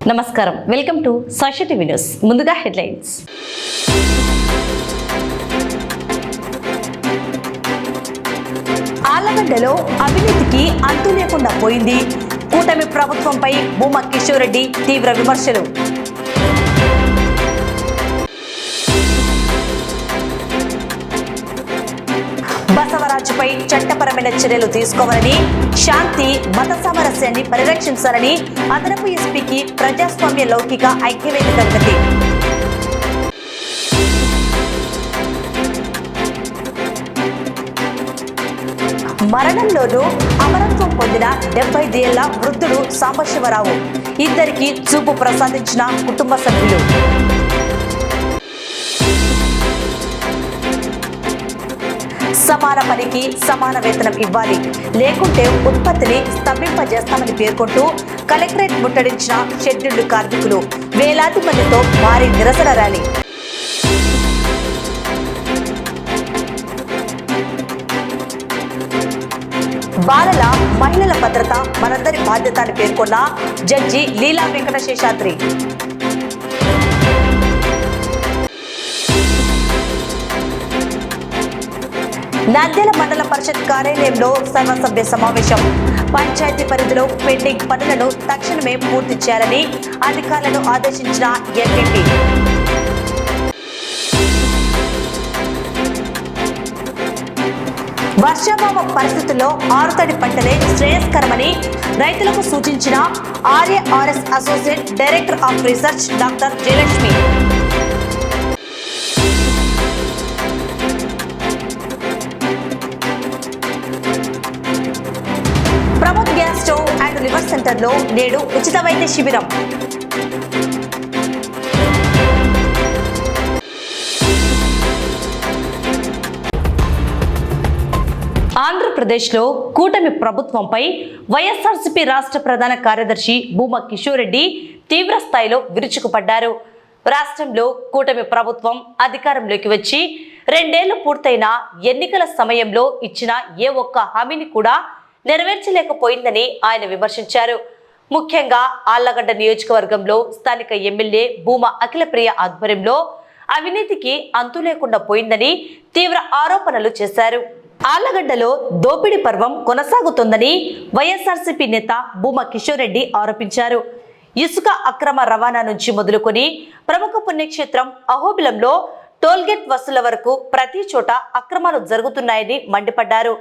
నమస్కారం, welcome to Sakshi TV news. ముందుగా headlines. ఆళ్లగడ్డలో అవినీతికి అంతు లేకుండా పోయింది. కూటమి ప్రభుత్వంపై భూమా కిషోర్ రెడ్డి తీవ్ర విమర్శలు. బసవరాజుపై చట్టపరమైన చర్యలు తీసుకోవాలని, శాంతి మత సామరస్యాన్ని పరిరక్షించాలని అదనపు ఎస్పీకి ప్రజాస్వామ్య లౌకిక ఐక్యవేదిక వినతి. మరణంలోనూ అమరత్వం పొందిన 75 ఏళ్ల వృద్ధుడు సాంబశివరావు. ఇద్దరికి చూపు ప్రసాదించిన కుటుంబ సభ్యులు. సమాన పనికి సమాన వేతనం ఇవ్వాలి, లేకుంటే ఉత్పత్తిని స్తంభింపజేస్తామని పేర్కొంటూ కలెక్టరేట్ ముట్టడించిన షెడ్యూల్డ్ కార్మికులు. వేలాది మందితో భారీ నిరసన ర్యాలీ. బాలల మహిళల భద్రత మనందరి బాధ్యత అని పేర్కొన్న జడ్జి లీలా వెంకట శేషాద్రి. నంద్యాల మండల పరిషత్ కార్యాలయంలో సర్వసభ్య సమావేశం. పంచాయతీ పరిధిలో పెండింగ్ పనులను తక్షణమే పూర్తి చేయాలని అధికారులను ఆదేశించిన ఎంపీపీ. వర్షాభావ పరిస్థితుల్లో ఆరుతడి పంటలే శ్రేయస్కరమని రైతులకు సూచించిన RARS associate director of research doctor Jayalakshmi. Pramod gas stove and liver సెంటర్లో నేడు ఉచిత వైద్య శిబిరం. ఆంధ్రప్రదేశ్లో కూటమి ప్రభుత్వంపై వైఎస్ఆర్సీపీ రాష్ట్ర ప్రధాన కార్యదర్శి భూమా కిషోర్ రెడ్డి తీవ్ర స్థాయిలో విరుచుకుపడ్డారు. రాష్ట్రంలో కూటమి ప్రభుత్వం అధికారంలోకి వచ్చి 2 ఏళ్లు పూర్తయిన ఎన్నికల సమయంలో ఇచ్చిన ఏ ఒక్క హామీని కూడా నెరవేర్చలేకపోయిందని ఆయన విమర్శించారు. ముఖ్యంగా ఆళ్లగడ్డ నియోజకవర్గంలో స్థానిక ఎమ్మెల్యే భూమా అఖిలప్రియ ఆధ్వర్యంలో అవినీతికి అంతు లేకుండా పోయిందని తీవ్ర ఆరోపణలు చేశారు. ఆళ్లగడ్డలో దోపిడీ పర్వం కొనసాగుతోందని వైఎస్ఆర్సీపీ నేత భూమా కిషోర్ రెడ్డి ఆరోపించారు. ఇసుక అక్రమ రవాణా నుంచి మొదలుకొని ప్రముఖ పుణ్యక్షేత్రం అహోబిలంలో టోల్గేట్ వసూళ్ల వరకు ప్రతి చోట అక్రమాలు జరుగుతున్నాయని మండిపడ్డారు.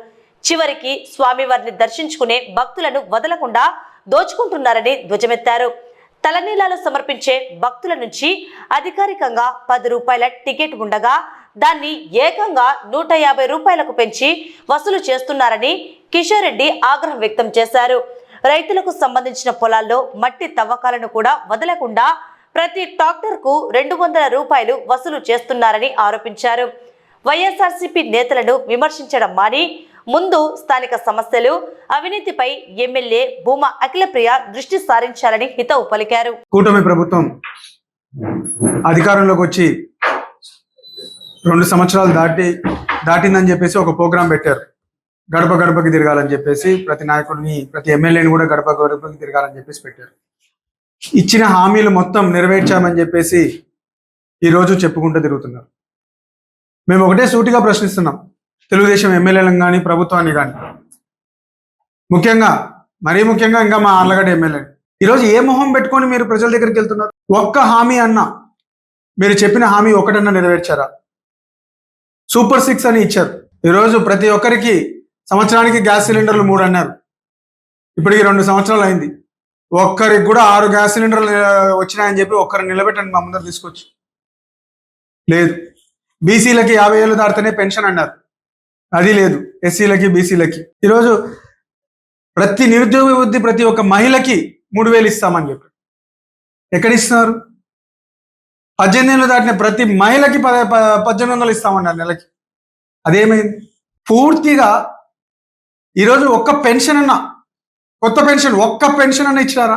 చివరికి స్వామివారిని దర్శించుకునే భక్తులను వదలకుండా దోచుకుంటున్నారని ధ్వజమెత్తారు. తలనీలాలు సమర్పించే భక్తుల నుంచి అధికారికంగా 10 రూపాయల టికెట్ ఉండగా దాన్ని ఏకంగా 150 రూపాయలకు పెంచి వసూలు చేస్తున్నారని కిషోర్ రెడ్డి ఆగ్రహం వ్యక్తం చేశారు. రైతులకు సంబంధించిన పొలాల్లో మట్టి తవ్వకాలను కూడా వదలకుండా ప్రతి ట్రాక్టర్కు 200 రూపాయలు వసూలు చేస్తున్నారని ఆరోపించారు. వైఎస్ఆర్సీపీ నేతలను విమర్శించడం మాని ముందు స్థానిక సమస్యలు, అవినీతిపై ఎమ్మెల్యే భూమా అఖిలప్రియ దృష్టి సారించాలని హితవు పలికారు. కూటమి ప్రభుత్వం అధికారంలోకి వచ్చి 2 సంవత్సరాలు దాటిందని చెప్పేసి ఒక ప్రోగ్రాం పెట్టారు. గడప గడపకి తిరగాలని చెప్పేసి ప్రతి నాయకుడిని, ప్రతి ఎమ్మెల్యేని కూడా గడప గడపకి తిరగాలని చెప్పేసి పెట్టారు. ఇచ్చిన హామీలు మొత్తం నెరవేర్చామని చెప్పేసి ఈరోజు చెప్పుకుంటూ తిరుగుతున్నారు. మేము ఒకటే సూటిగా ప్రశ్నిస్తున్నాం, తెలుగుదేశం ఎమ్మెల్యేలను కానీ ప్రభుత్వాన్ని కానీ, మరీ ముఖ్యంగా ఇంకా మా ఆళ్లగడ్డ ఎమ్మెల్యే, ఈరోజు ఏ మొహం పెట్టుకొని మీరు ప్రజల దగ్గరికి వెళ్తున్నారు? ఒక్క హామీ అన్నా, మీరు చెప్పిన హామీ ఒకటన్నా నెరవేర్చారా? సూపర్ 6 అని ఇచ్చారు. ఈరోజు ప్రతి ఒక్కరికి సంవత్సరానికి గ్యాస్ సిలిండర్లు 3 అన్నారు. ఇప్పటికి 2 సంవత్సరాలు అయింది. ఒక్కరికి కూడా 6 గ్యాస్ సిలిండర్లు వచ్చినాయని చెప్పి ఒక్కరిని నిలబెట్టండి మా ముందర తీసుకొచ్చి. లేదు. బీసీలకి 50 ఏళ్ళు దాటితేనే పెన్షన్ అన్నారు, అది లేదు. ఎస్సీలకి, బీసీలకి ఈరోజు ప్రతి నిరుద్యోగ వృద్ధి ప్రతి ఒక్క మహిళకి 3000 ఇస్తామని చెప్పి ఎక్కడిస్తున్నారు? 18 ఏళ్ళు దాటిన ప్రతి మహిళకి 1800 ఇస్తామన్నారు నెలకి. అదేమైంది? పూర్తిగా ఈరోజు ఒక్క పెన్షన్ అన్నా, కొత్త పెన్షన్, ఒక్క పెన్షన్ అన్న ఇచ్చినారా?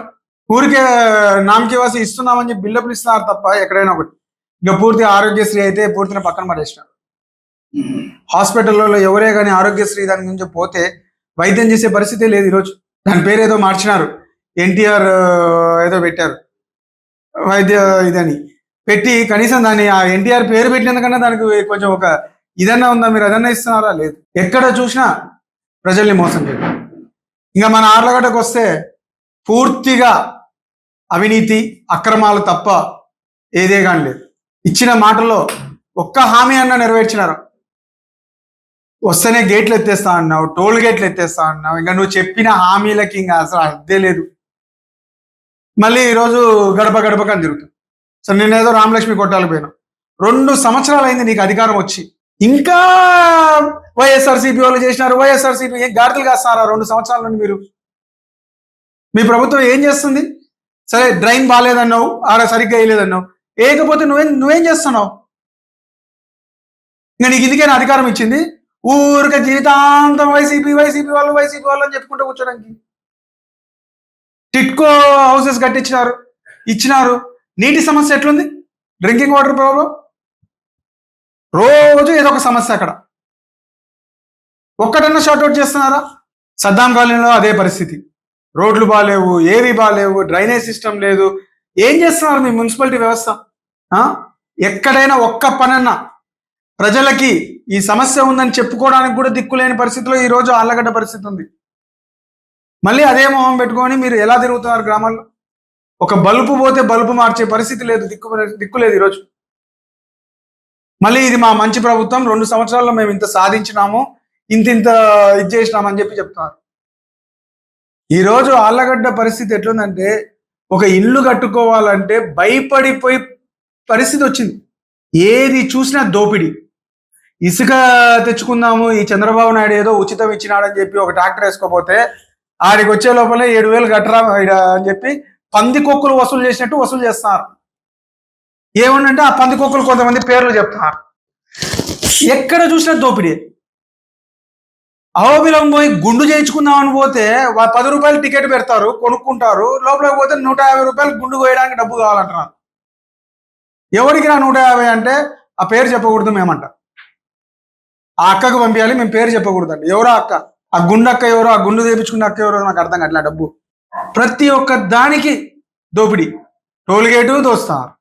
ఊరికే నామకి వాసి ఇస్తున్నామని చెప్పి బిల్డప్లు ఇస్తున్నారు తప్ప ఎక్కడైనా ఒకటి. ఇంకా పూర్తి ఆరోగ్యశ్రీ అయితే పూర్తిని పక్కన పడేసినారు. హాస్పిటల్లో ఎవరే కానీ ఆరోగ్యశ్రీ దాని గురించి పోతే వైద్యం చేసే పరిస్థితి లేదు. ఈరోజు దాని పేరు ఏదో మార్చినారు, ఎన్టీఆర్ ఏదో పెట్టారు. వైద్య ఇదని పెట్టి కనీసం దాన్ని ఆ ఎన్టీఆర్ పేరు పెట్టినందుకన్నా దానికి కొంచెం ఒక ఇదన్నా ఉందా? మీరు అదన్నా ఇస్తున్నారా? లేదు. ఎక్కడ చూసినా ప్రజల్ని మోసం చేయడం. ఇంకా మన ఆర్లగడ్డకు వస్తే పూర్తిగా అవినీతి అక్రమాలు తప్ప ఏదే కానీ లేదు. ఇచ్చిన మాటల్లో ఒక్క హామీ అన్నా నెరవేర్చినారు. వస్తేనే గేట్లు ఎత్తేస్తా అన్నావు, టోల్ గేట్లు ఎత్తేస్తా అన్నావు. ఇంకా నువ్వు చెప్పిన హామీలకి ఇంకా అసలు అర్థే లేదు. మళ్ళీ ఈరోజు గడప గడపకు అని తిరుగుతాం. సో నేనేదో రామలక్ష్మి కొట్టాలి పోయినా. 2 సంవత్సరాలు అయింది నీకు అధికారం వచ్చి, ఇంకా వైఎస్ఆర్సీపీ వాళ్ళు చేసినారు. వైఎస్ఆర్సీపీ ఏం గాడిదలు కాస్తారా 2 సంవత్సరాల నుండి మీరు? మీ ప్రభుత్వం ఏం చేస్తుంది? సరే డ్రైన్ బాగాలేదన్నావు, ఆడ సరిగ్గా వేయలేదన్నావు, వేయకపోతే నువ్వేం చేస్తున్నావు? ఇంకా నీకు ఇందుకైనా అధికారం ఇచ్చింది ఊరికే జీవితాంతం వైసీపీ వాళ్ళు అని చెప్పుకుంటూ కూర్చోడానికి. టిట్కో హౌసెస్ ఇచ్చినారు. నీటి సమస్య ఎట్లుంది? డ్రింకింగ్ వాటర్ ప్రాబ్లం రోజు ఏదో ఒక సమస్య. అక్కడ ఒక్కటన్నా షార్ట్అవుట్ చేస్తున్నారా? సద్దాం కాలనీలో అదే పరిస్థితి. రోడ్లు బాగాలేవు, ఏవి బాగాలేవు, డ్రైనేజ్ సిస్టమ్ లేదు. ఏం చేస్తున్నారు మీ మున్సిపాలిటీ వ్యవస్థ? ఎక్కడైనా ఒక్క పనన్నా ప్రజలకి ఈ సమస్య ఉందని చెప్పుకోవడానికి కూడా దిక్కులేని పరిస్థితిలో ఈ రోజు ఆళ్ళగడ్డ పరిస్థితి ఉంది. మళ్ళీ అదే మొహం పెట్టుకొని మీరు ఎలా తిరుగుతున్నారు గ్రామాల్లో? ఒక బల్బు పోతే బల్బు మార్చే పరిస్థితి లేదు, దిక్కు లేదు ఈరోజు. మళ్ళీ ఇది మా మంచి ప్రభుత్వం, 2 సంవత్సరాల్లో మేము ఇంత సాధించినాము, ఇంత ఇది చేసినామని చెప్తున్నారు. ఈరోజు ఆళ్ళగడ్డ పరిస్థితి ఎట్లుందంటే ఒక ఇల్లు కట్టుకోవాలంటే భయపడిపోయి పరిస్థితి వచ్చింది. ఏది చూసినా దోపిడీ. ఇసుక తెచ్చుకుందాము, ఈ చంద్రబాబు నాయుడు ఏదో ఉచితం ఇచ్చినాడని చెప్పి ఒక ట్రాక్టర్ వేసుకోపోతే ఆడికి వచ్చే లోపలే 7,000 కట్టరా అని చెప్పి పందికొక్కులు వసూలు చేసినట్టు వసూలు చేస్తున్నారు. ఏమన్నంటే ఆ పందికొక్కులు కొంతమంది పేర్లు చెప్తున్నారు. ఎక్కడ చూసినా దోపిడీ. అహోబిలం పోయి గుండు చేయించుకుందామని పోతే 10 రూపాయలు టికెట్ పెడతారు, కొనుక్కుంటారు. లోపలికి పోతే 150 రూపాయలు గుండు కోయడానికి డబ్బు కావాలంటున్నారు. ఎవరికి 150 అంటే ఆ పేరు చెప్పకూడదు మేమంట. ఆ అక్కకు పంపించాలి, మేము పేరు చెప్పకూడదండి. ఎవరో అక్క, ఆ గుండు అక్క ఎవరో, ఆ గుండు చేయించుకున్న అక్క ఎవరో నాకు అర్థం కావట్లే. డబ్బు ప్రతి ఒక్క దానికి దోపిడీ. టోల్గేటు దోస్తారు,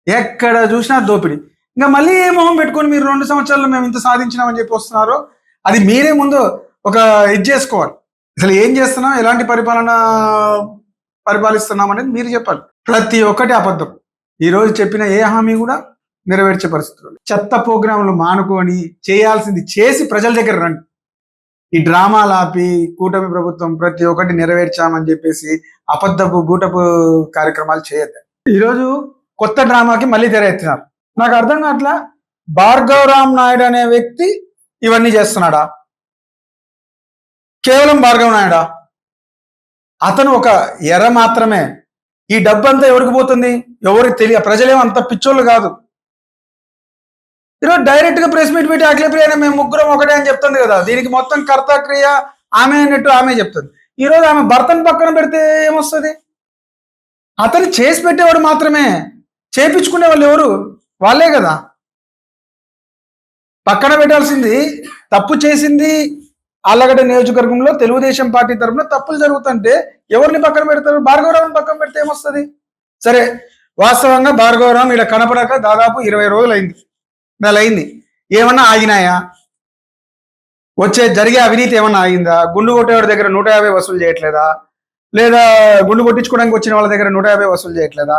ఎక్కడ చూసినా దోపిడీ. ఇంకా మళ్ళీ ఏ మొహం పెట్టుకొని మీరు 2 సంవత్సరాల్లో మేము ఇంత సాధించినామని చెప్పి వస్తున్నారు? అది మీరే ముందు ఒక ఇది చేసుకోవాలి. అసలు ఏం చేస్తున్నాం, ఎలాంటి పరిపాలిస్తున్నాం అనేది మీరు చెప్పాలి. ప్రతి ఒక్కటి అబద్ధం. ఈరోజు చెప్పిన ఏ హామీ కూడా నెరవేర్చే పరిస్థితులు. చెత్త ప్రోగ్రాంలు మానుకొని చేయాల్సింది చేసి ప్రజల దగ్గర రండి. ఈ డ్రామాలు ఆపి కూటమి ప్రభుత్వం ప్రతి ఒక్కటి నెరవేర్చామని చెప్పేసి అబద్ధపు బూటపు కార్యక్రమాలు చేయొద్దు. ఈరోజు కొత్త డ్రామాకి మళ్ళీ తెర ఎత్తినారు. నాకు అర్థం కావట్లా, భార్గవరామ్ నాయుడు అనే వ్యక్తి ఇవన్నీ చేస్తున్నాడా? కేవలం భార్గవ నాయుడా? అతను ఒక ఎర మాత్రమే. ఈ డబ్బంతా ఎవరికి పోతుంది? ఎవరికి తెలియదు. ప్రజలేమో అంత పిచ్చోళ్ళు కాదు. ఈరోజు డైరెక్ట్ గా ప్రెస్ మీట్ పెట్టి అఖిలప్రియ మేము ముగ్గురం ఒకటే అని చెప్తుంది కదా. దీనికి మొత్తం కర్త క్రియ ఆమె అన్నట్టు ఆమె చెప్తుంది. ఈరోజు ఆమె భర్తను పక్కన పెడితే ఏమొస్తుంది? అతను చేసి పెట్టేవాడు మాత్రమే, చేపించుకునే వాళ్ళు ఎవరు? వాళ్ళే కదా. పక్కన పెట్టాల్సింది తప్పు చేసింది. ఆళ్ళగడ్డ నియోజకవర్గంలో తెలుగుదేశం పార్టీ తరఫున తప్పులు జరుగుతుంటే ఎవరిని పక్కన పెడతారు? భార్గవరావుని పక్కన పెడితే ఏమొస్తుంది? సరే, వాస్తవంగా భార్గవరావు ఇక్కడ కనపడక దాదాపు 20 రోజులు అయింది, నెల అయింది. ఏమన్నా ఆగినాయా? జరిగే అవినీతి ఏమన్నా ఆగిందా? గుండు కొట్టేవాడి దగ్గర 150 వసూలు చేయట్లేదా? లేదా గుండు కొట్టించుకోవడానికి వచ్చిన వాళ్ళ దగ్గర 150 వసూలు చేయట్లేదా?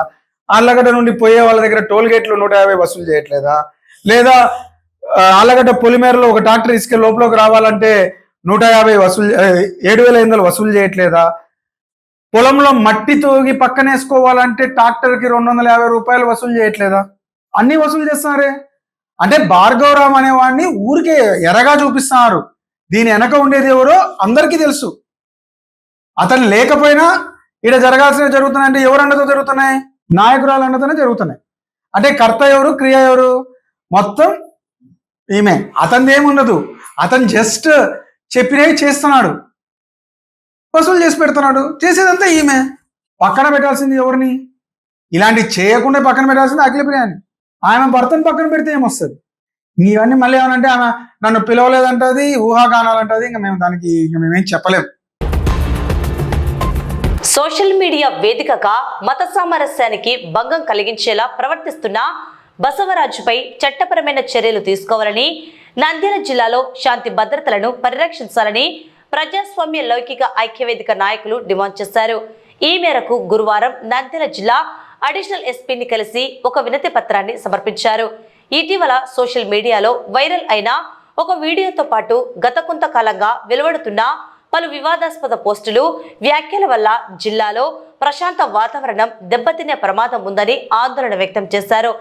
ఆళ్ళగడ్డ నుండి పోయే వాళ్ళ దగ్గర టోల్ గేట్లు 150 వసూలు చేయట్లేదా? లేదా ఆళ్ళగడ్డ పొలిమేరలో ఒక ట్రాక్టర్ ఇసుక లోపలికి రావాలంటే 150 వసూలు 7,500 వసూలు చేయట్లేదా? పొలంలో మట్టి తోగి పక్కనేసుకోవాలంటే ట్రాక్టర్కి 250 రూపాయలు వసూలు చేయట్లేదా? అన్ని వసూలు చేస్తున్నారే. అంటే భార్గవరామ్ అనేవాడిని ఊరికే ఎరగా చూపిస్తున్నారు. దీని వెనక ఉండేది ఎవరో అందరికీ తెలుసు. అతను లేకపోయినా ఇక్కడ జరగాల్సినవి జరుగుతున్నాయి. అంటే ఎవరు అండతో జరుగుతున్నాయి? నాయకురాలు అండతోనే జరుగుతున్నాయి. అంటే కర్త ఎవరు, క్రియ ఎవరు? మొత్తం ఈమె. అతనిది ఏముండదు. అతను జస్ట్ చెప్పినవి చేస్తున్నాడు, వసూలు చేసి పెడుతున్నాడు. చేసేదంతా ఈమె. పక్కన పెట్టాల్సింది ఎవరిని? ఇలాంటివి చేయకుండా పక్కన పెట్టాల్సింది అఖిలప్రియని. ఆమె భర్తను పక్కన పెడితే ఏమొస్తుంది? ఇవన్నీ మళ్ళీ ఏమనంటే ఆమె నన్ను పిలవలేదంటది, ఊహాగానాలంటది. ఇంకా మేము దానికి మేమేం చెప్పలేము. సోషల్ మీడియా వేదికగా మత సామరస్యానికి భంగం కలిగించేలా ప్రవర్తిస్తున్న బసవరాజుపై చట్టపరమైన చర్యలు తీసుకోవాలని, నంద్యాల జిల్లాలో శాంతి భద్రతలను పరిరక్షించాలని ప్రజాస్వామ్య లౌకిక ఐక్యవేదిక నాయకులు డిమాండ్ చేశారు. ఈ మేరకు గురువారం నంద్యాల జిల్లా అడిషనల్ ఎస్పీని కలిసి ఒక వినతి పత్రాన్ని సమర్పించారు. ఇటీవల సోషల్ మీడియాలో వైరల్ అయిన ఒక వీడియోతో పాటు గత కొంతకాలంగా వెలువడుతున్న పలు వివాదాస్పద పోస్టులు, వ్యాఖ్యల వల్ల జిల్లాలో ప్రశాంత వాతావరణం దెబ్బతినే ప్రమాదం ఉందని ఆందోళన వ్యక్తం చేశారు.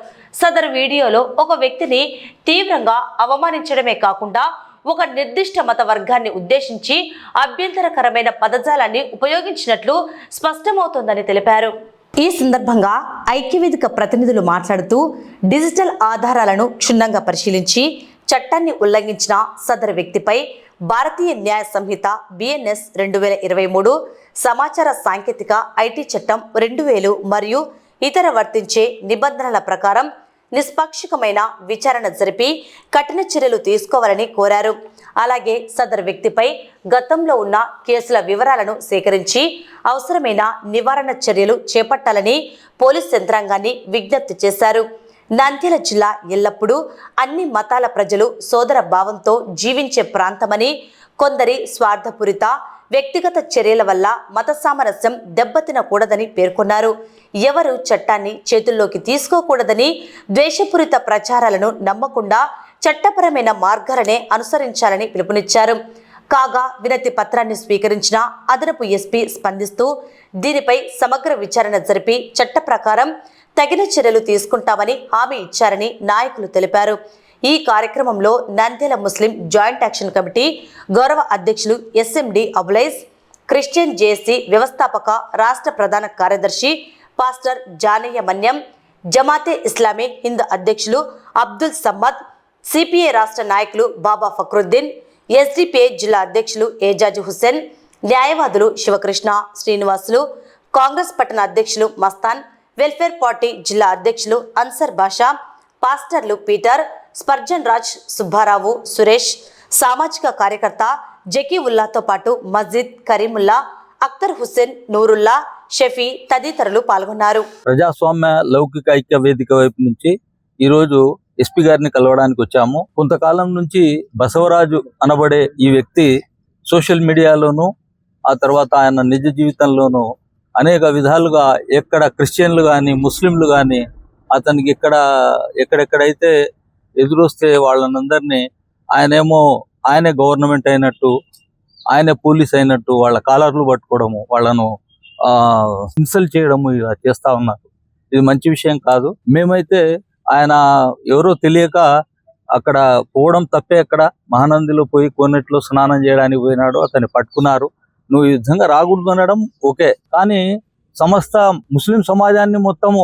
సదరు వీడియోలో ఒక వ్యక్తిని తీవ్రంగా అవమానించడమే కాకుండా ఒక నిర్దిష్ట మత వర్గాన్ని ఉద్దేశించి అభ్యంతరకరమైన పదజాలాన్ని ఉపయోగించినట్లు స్పష్టమవుతోందని తెలిపారు. ఈ సందర్భంగా ఐక్యవేదిక ప్రతినిధులు మాట్లాడుతూ డిజిటల్ ఆధారాలను క్షుణ్ణంగా పరిశీలించి చట్టాన్ని ఉల్లంఘించిన సదరు వ్యక్తిపై భారతీయ న్యాయ సంహిత BNS 2023, సమాచార సాంకేతిక ఐటీ చట్టం 2000 మరియు ఇతర వర్తించే నిబంధనల ప్రకారం నిష్పాక్షికమైన విచారణ జరిపి కఠిన చర్యలు తీసుకోవాలని కోరారు. అలాగే సదరు వ్యక్తిపై గతంలో ఉన్న కేసుల వివరాలను సేకరించి అవసరమైన నివారణ చర్యలు చేపట్టాలని పోలీస్ యంత్రాంగాన్ని విజ్ఞప్తి చేశారు. నంద్యాల జిల్లా ఎల్లప్పుడూ అన్ని మతాల ప్రజలు సోదర భావంతో జీవించే ప్రాంతమని, కొందరి స్వార్థపూరిత వ్యక్తిగత చర్యల వల్ల మత సామరస్యం దెబ్బతినకూడదని పేర్కొన్నారు. ఎవరు చట్టాన్ని చేతుల్లోకి తీసుకోకూడదని, ద్వేషపూరిత ప్రచారాలను నమ్మకుండా చట్టపరమైన మార్గాలనే అనుసరించాలని పిలుపునిచ్చారు. కాగా వినతి పత్రాన్ని స్వీకరించిన అదనపు ఎస్పీ స్పందిస్తూ దీనిపై సమగ్ర విచారణ జరిపి చట్ట ప్రకారం తగిన చర్యలు తీసుకుంటామని హామీ ఇచ్చారని నాయకులు తెలిపారు. ఈ కార్యక్రమంలో నంద్యాల ముస్లిం జాయింట్ యాక్షన్ కమిటీ గౌరవ అధ్యక్షులు SMD అబులైజ్, క్రిస్టియన్ జేఏసీ వ్యవస్థాపక రాష్ట్ర ప్రధాన కార్యదర్శి పాస్టర్ జానయ్య మన్యం, జమాతే ఇస్లామీ హింద్ అధ్యక్షులు అబ్దుల్ సమ్మద్, CPI రాష్ట్ర నాయకులు బాబా ఫక్రుద్దీన్, SDPI జిల్లా అధ్యక్షులు ఏజాజ్ హుస్సేన్, న్యాయవాదులు శివకృష్ణ, శ్రీనివాసులు, కాంగ్రెస్ పట్టణ అధ్యక్షులు మస్తాన్, వెల్ఫేర్ పార్టీ జిల్లా అధ్యక్షులు అన్సర్ బాషా, పాస్టర్లు పీటర్, స్పర్జన్ రాజ్, సుబ్బారావు, సురేష్, సామాజిక కార్యకర్త జకీవుల్లాతో పాటు మస్జిద్, కరీముల్లా, అఖ్తర్ హుస్సేన్, నూరుల్లా, షఫీ తదితరులు పాల్గొన్నారు. ప్రజాస్వామ్య లౌకిక ఐక్య వేదిక వైపు నుంచి ఈరోజు ఎస్పీ గారిని కలవడానికి వచ్చాము. కొంతకాలం నుంచి బసవరాజు అనబడే ఈ వ్యక్తి సోషల్ మీడియాలోను, ఆ తర్వాత ఆయన నిజ జీవితంలోనూ అనేక విధాలుగా ఎక్కడ క్రిస్టియన్లు కానీ ముస్లింలు కానీ అతనికి ఎక్కడెక్కడైతే ఎదురొస్తే వాళ్ళనందరినీ ఆయనే గవర్నమెంట్ అయినట్టు, ఆయనే పోలీస్ అయినట్టు వాళ్ళ కాలర్లు పట్టుకోవడము, వాళ్ళను ఇన్సల్ట్ చేయడము ఇలా చేస్తా ఉన్నారు. ఇది మంచి విషయం కాదు. మేమైతే ఆయన ఎవరో తెలియక అక్కడ పోవడం తప్పే. అక్కడ మహానందిలో పోయి కోనేటిలో స్నానం చేయడానికి పోయినాడు, అతన్ని పట్టుకున్నారు. నువ్వు ఈ విధంగా రాకూడదు అనడం ఓకే, కానీ సమస్త ముస్లిం సమాజాన్ని మొత్తము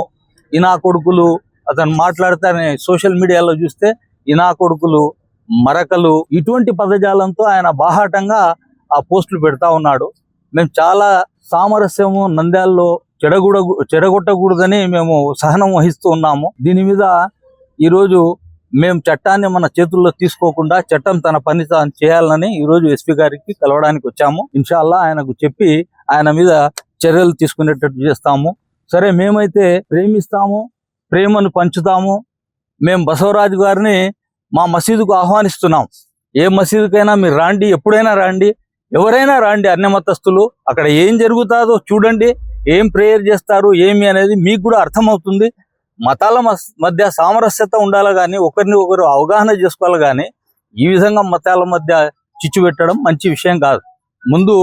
ఇనా కొడుకులు అతను మాట్లాడితే సోషల్ మీడియాలో చూస్తే ఇనా కొడుకులు, మరకలు ఇటువంటి పదజాలంతో ఆయన బాహాటంగా ఆ పోస్టులు పెడతా ఉన్నాడు. మేము చాలా సామరస్యము నంద్యాలలో చెడగొట్టకూడదని మేము సహనం వహిస్తూ ఉన్నాము. దీని మీద ఈరోజు మేము చట్టాన్ని మన చేతుల్లో తీసుకోకుండా చట్టం తన పని తాను చేయాలని ఈరోజు ఎస్పీ గారికి కలవడానికి వచ్చాము. ఇన్షాల్లా ఆయనకు చెప్పి ఆయన మీద చర్యలు తీసుకునేటట్టు చేస్తాము. సరే, మేమైతే ప్రేమిస్తాము, ప్రేమను పంచుతాము. మేము బసవరాజు గారిని మా మసీదుకు ఆహ్వానిస్తున్నాం. ఏ మసీదుకైనా మీరు రాండి, ఎప్పుడైనా రాండి, ఎవరైనా రాండి, అన్ని మతస్థులు. అక్కడ ఏం జరుగుతుందో చూడండి, ఏం ప్రేయర్ చేస్తారు ఏమి అనేది మీకు కూడా అర్థమవుతుంది. మతాల మధ్య సామరస్యత ఉండాలి కానీ ఒకరిని ఒకరు అవగాహన చేసుకోవాలి కానీ ఈ విధంగా మతాల మధ్య చిచ్చు పెట్టడం మంచి విషయం కాదు. ముందు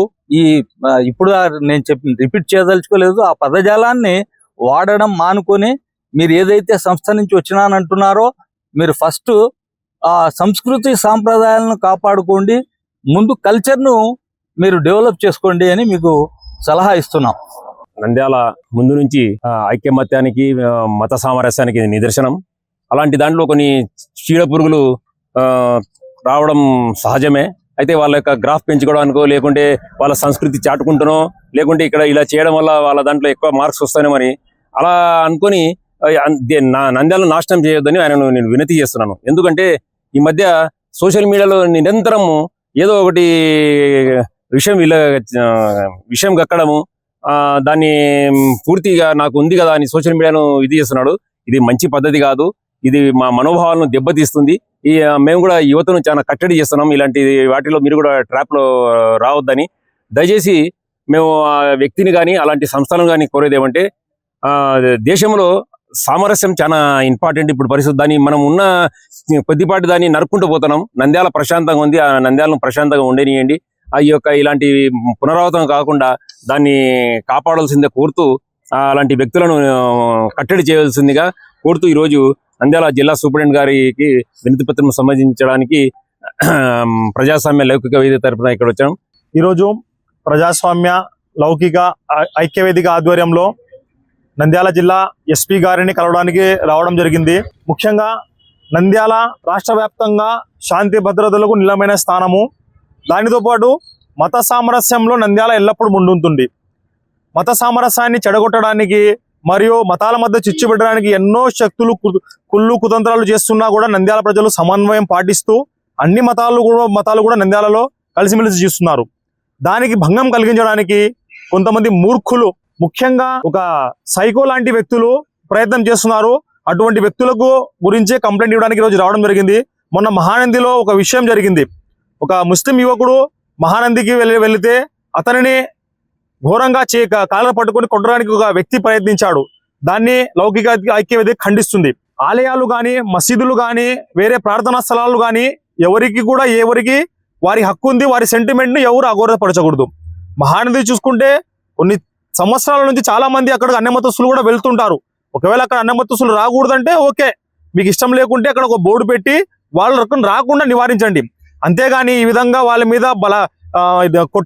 ఇప్పుడు నేను రిపీట్ చేయదలుచుకోలేదు. ఆ పదజాలాన్ని వాడడం మానుకొని మీరు ఏదైతే సంస్థ నుంచి వచ్చినానంటున్నారో మీరు ఫస్ట్ ఆ సంస్కృతి సాంప్రదాయాలను కాపాడుకోండి, ముందు కల్చర్ను మీరు డెవలప్ చేసుకోండి అని మీకు సలహా ఇస్తున్నాం. నంద్యాల ముందు నుంచి ఐక్యమత్యానికి మత సామరస్యానికి నిదర్శనం. అలాంటి దాంట్లో కొన్ని చీడ పురుగులు రావడం సహజమే. అయితే వాళ్ళ యొక్క గ్రాఫ్ పెంచుకోవడానికో లేకుంటే వాళ్ళ సంస్కృతి చాటుకుంటునో లేకుంటే ఇక్కడ ఇలా చేయడం వల్ల వాళ్ళ దాంట్లో ఎక్కువ మార్క్స్ వస్తాయేమని అలా అనుకొని నంద్యాలను నాశనం చేయొద్దని నేను వినతి చేస్తున్నాను. ఎందుకంటే ఈ మధ్య సోషల్ మీడియాలో నిరంతరము ఏదో ఒకటి విషయం గక్కడము, దాన్ని పూర్తిగా నాకు ఉంది కదా అని సోషల్ మీడియాను ఇది చేస్తున్నాడు. ఇది మంచి పద్ధతి కాదు. ఇది మా మనోభావాలను దెబ్బతీస్తుంది. మేము కూడా యువతను చాలా కట్టడి చేస్తున్నాం. ఇలాంటి వాటిలో మీరు కూడా ట్రాప్లో రావద్దని దయచేసి మేము ఆ వ్యక్తిని కానీ అలాంటి సంస్థలను కానీ కోరేది ఏమంటే, దేశంలో సామరస్యం చాలా ఇంపార్టెంట్ ఇప్పుడు పరిస్థితి. దాన్ని మనం ఉన్న కొద్దిపాటి దాన్ని నరుక్కుంటూ పోతున్నాం. నంద్యాల ప్రశాంతంగా ఉంది, ఆ నంద్యాలను ప్రశాంతంగా ఉండనియండి. ఆ యొక్క ఇలాంటి పునరావృతం కాకుండా దాన్ని కాపాడాల్సిందే కోరుతూ అలాంటి వ్యక్తులను కట్టడి చేయవలసిందిగా కోరుతూ ఈరోజు నంద్యాల జిల్లా సూపరింటెండెంట్ గారికి వినతి పత్రం సంబంధించడానికి ప్రజాస్వామ్య లౌకిక వేదిక తరపున ఇక్కడ వచ్చాం. ఈరోజు ప్రజాస్వామ్య లౌకిక ఐక్యవేదిక ఆధ్వర్యంలో నంద్యాల జిల్లా ఎస్పీ గారిని కలవడానికి రావడం జరిగింది. ముఖ్యంగా నంద్యాల రాష్ట్ర వ్యాప్తంగా శాంతి భద్రతలకు నిలమైన స్థానము. దానితో పాటు మత సామరస్యంలో నంద్యాల ఎల్లప్పుడూ ముందుంటుంది. మత సామరస్యాన్ని చెడగొట్టడానికి మరియు మతాల మధ్య చిచ్చు పెట్టడానికి ఎన్నో శక్తులు కుళ్ళు కుతంత్రాలు చేస్తున్నా కూడా నంద్యాల ప్రజలు సమన్వయం పాటిస్తూ అన్ని మతాలు కూడా నంద్యాలలో కలిసిమెలిసి చూస్తున్నారు. దానికి భంగం కలిగించడానికి కొంతమంది మూర్ఖులు, ముఖ్యంగా ఒక సైకో లాంటి వ్యక్తులు ప్రయత్నం చేస్తున్నారు. అటువంటి వ్యక్తులకు గురించే కంప్లైంట్ ఇవ్వడానికి ఈరోజు రావడం జరిగింది. మొన్న మహానందిలో ఒక విషయం జరిగింది. ఒక ముస్లిం యువకుడు మహానందికి వెళితే అతనిని ఘోరంగా కాళ్ళ పట్టుకొని కొట్టడానికి ఒక వ్యక్తి ప్రయత్నించాడు. దాన్ని లౌకిక ఐక్యవేదిక ఖండిస్తుంది. ఆలయాలు కానీ, మసీదులు కానీ, వేరే ప్రార్థనా స్థలాలు కానీ ఎవరికి వారి హక్కు ఉంది. వారి సెంటిమెంట్ ని ఎవరు అగౌరవపరచకూడదు. మహానది చూసుకుంటే కొన్ని సంవత్సరాల నుంచి చాలా మంది అక్కడ అన్యమతస్తులు కూడా వెళ్తుంటారు. ఒకవేళ అక్కడ అన్యమతస్తులు రాకూడదంటే ఓకే, మీకు ఇష్టం లేకుంటే అక్కడ ఒక బోర్డు పెట్టి వాళ్ళ రాకుండా నివారించండి. అంతేగాని ఈ విధంగా వాళ్ళ మీద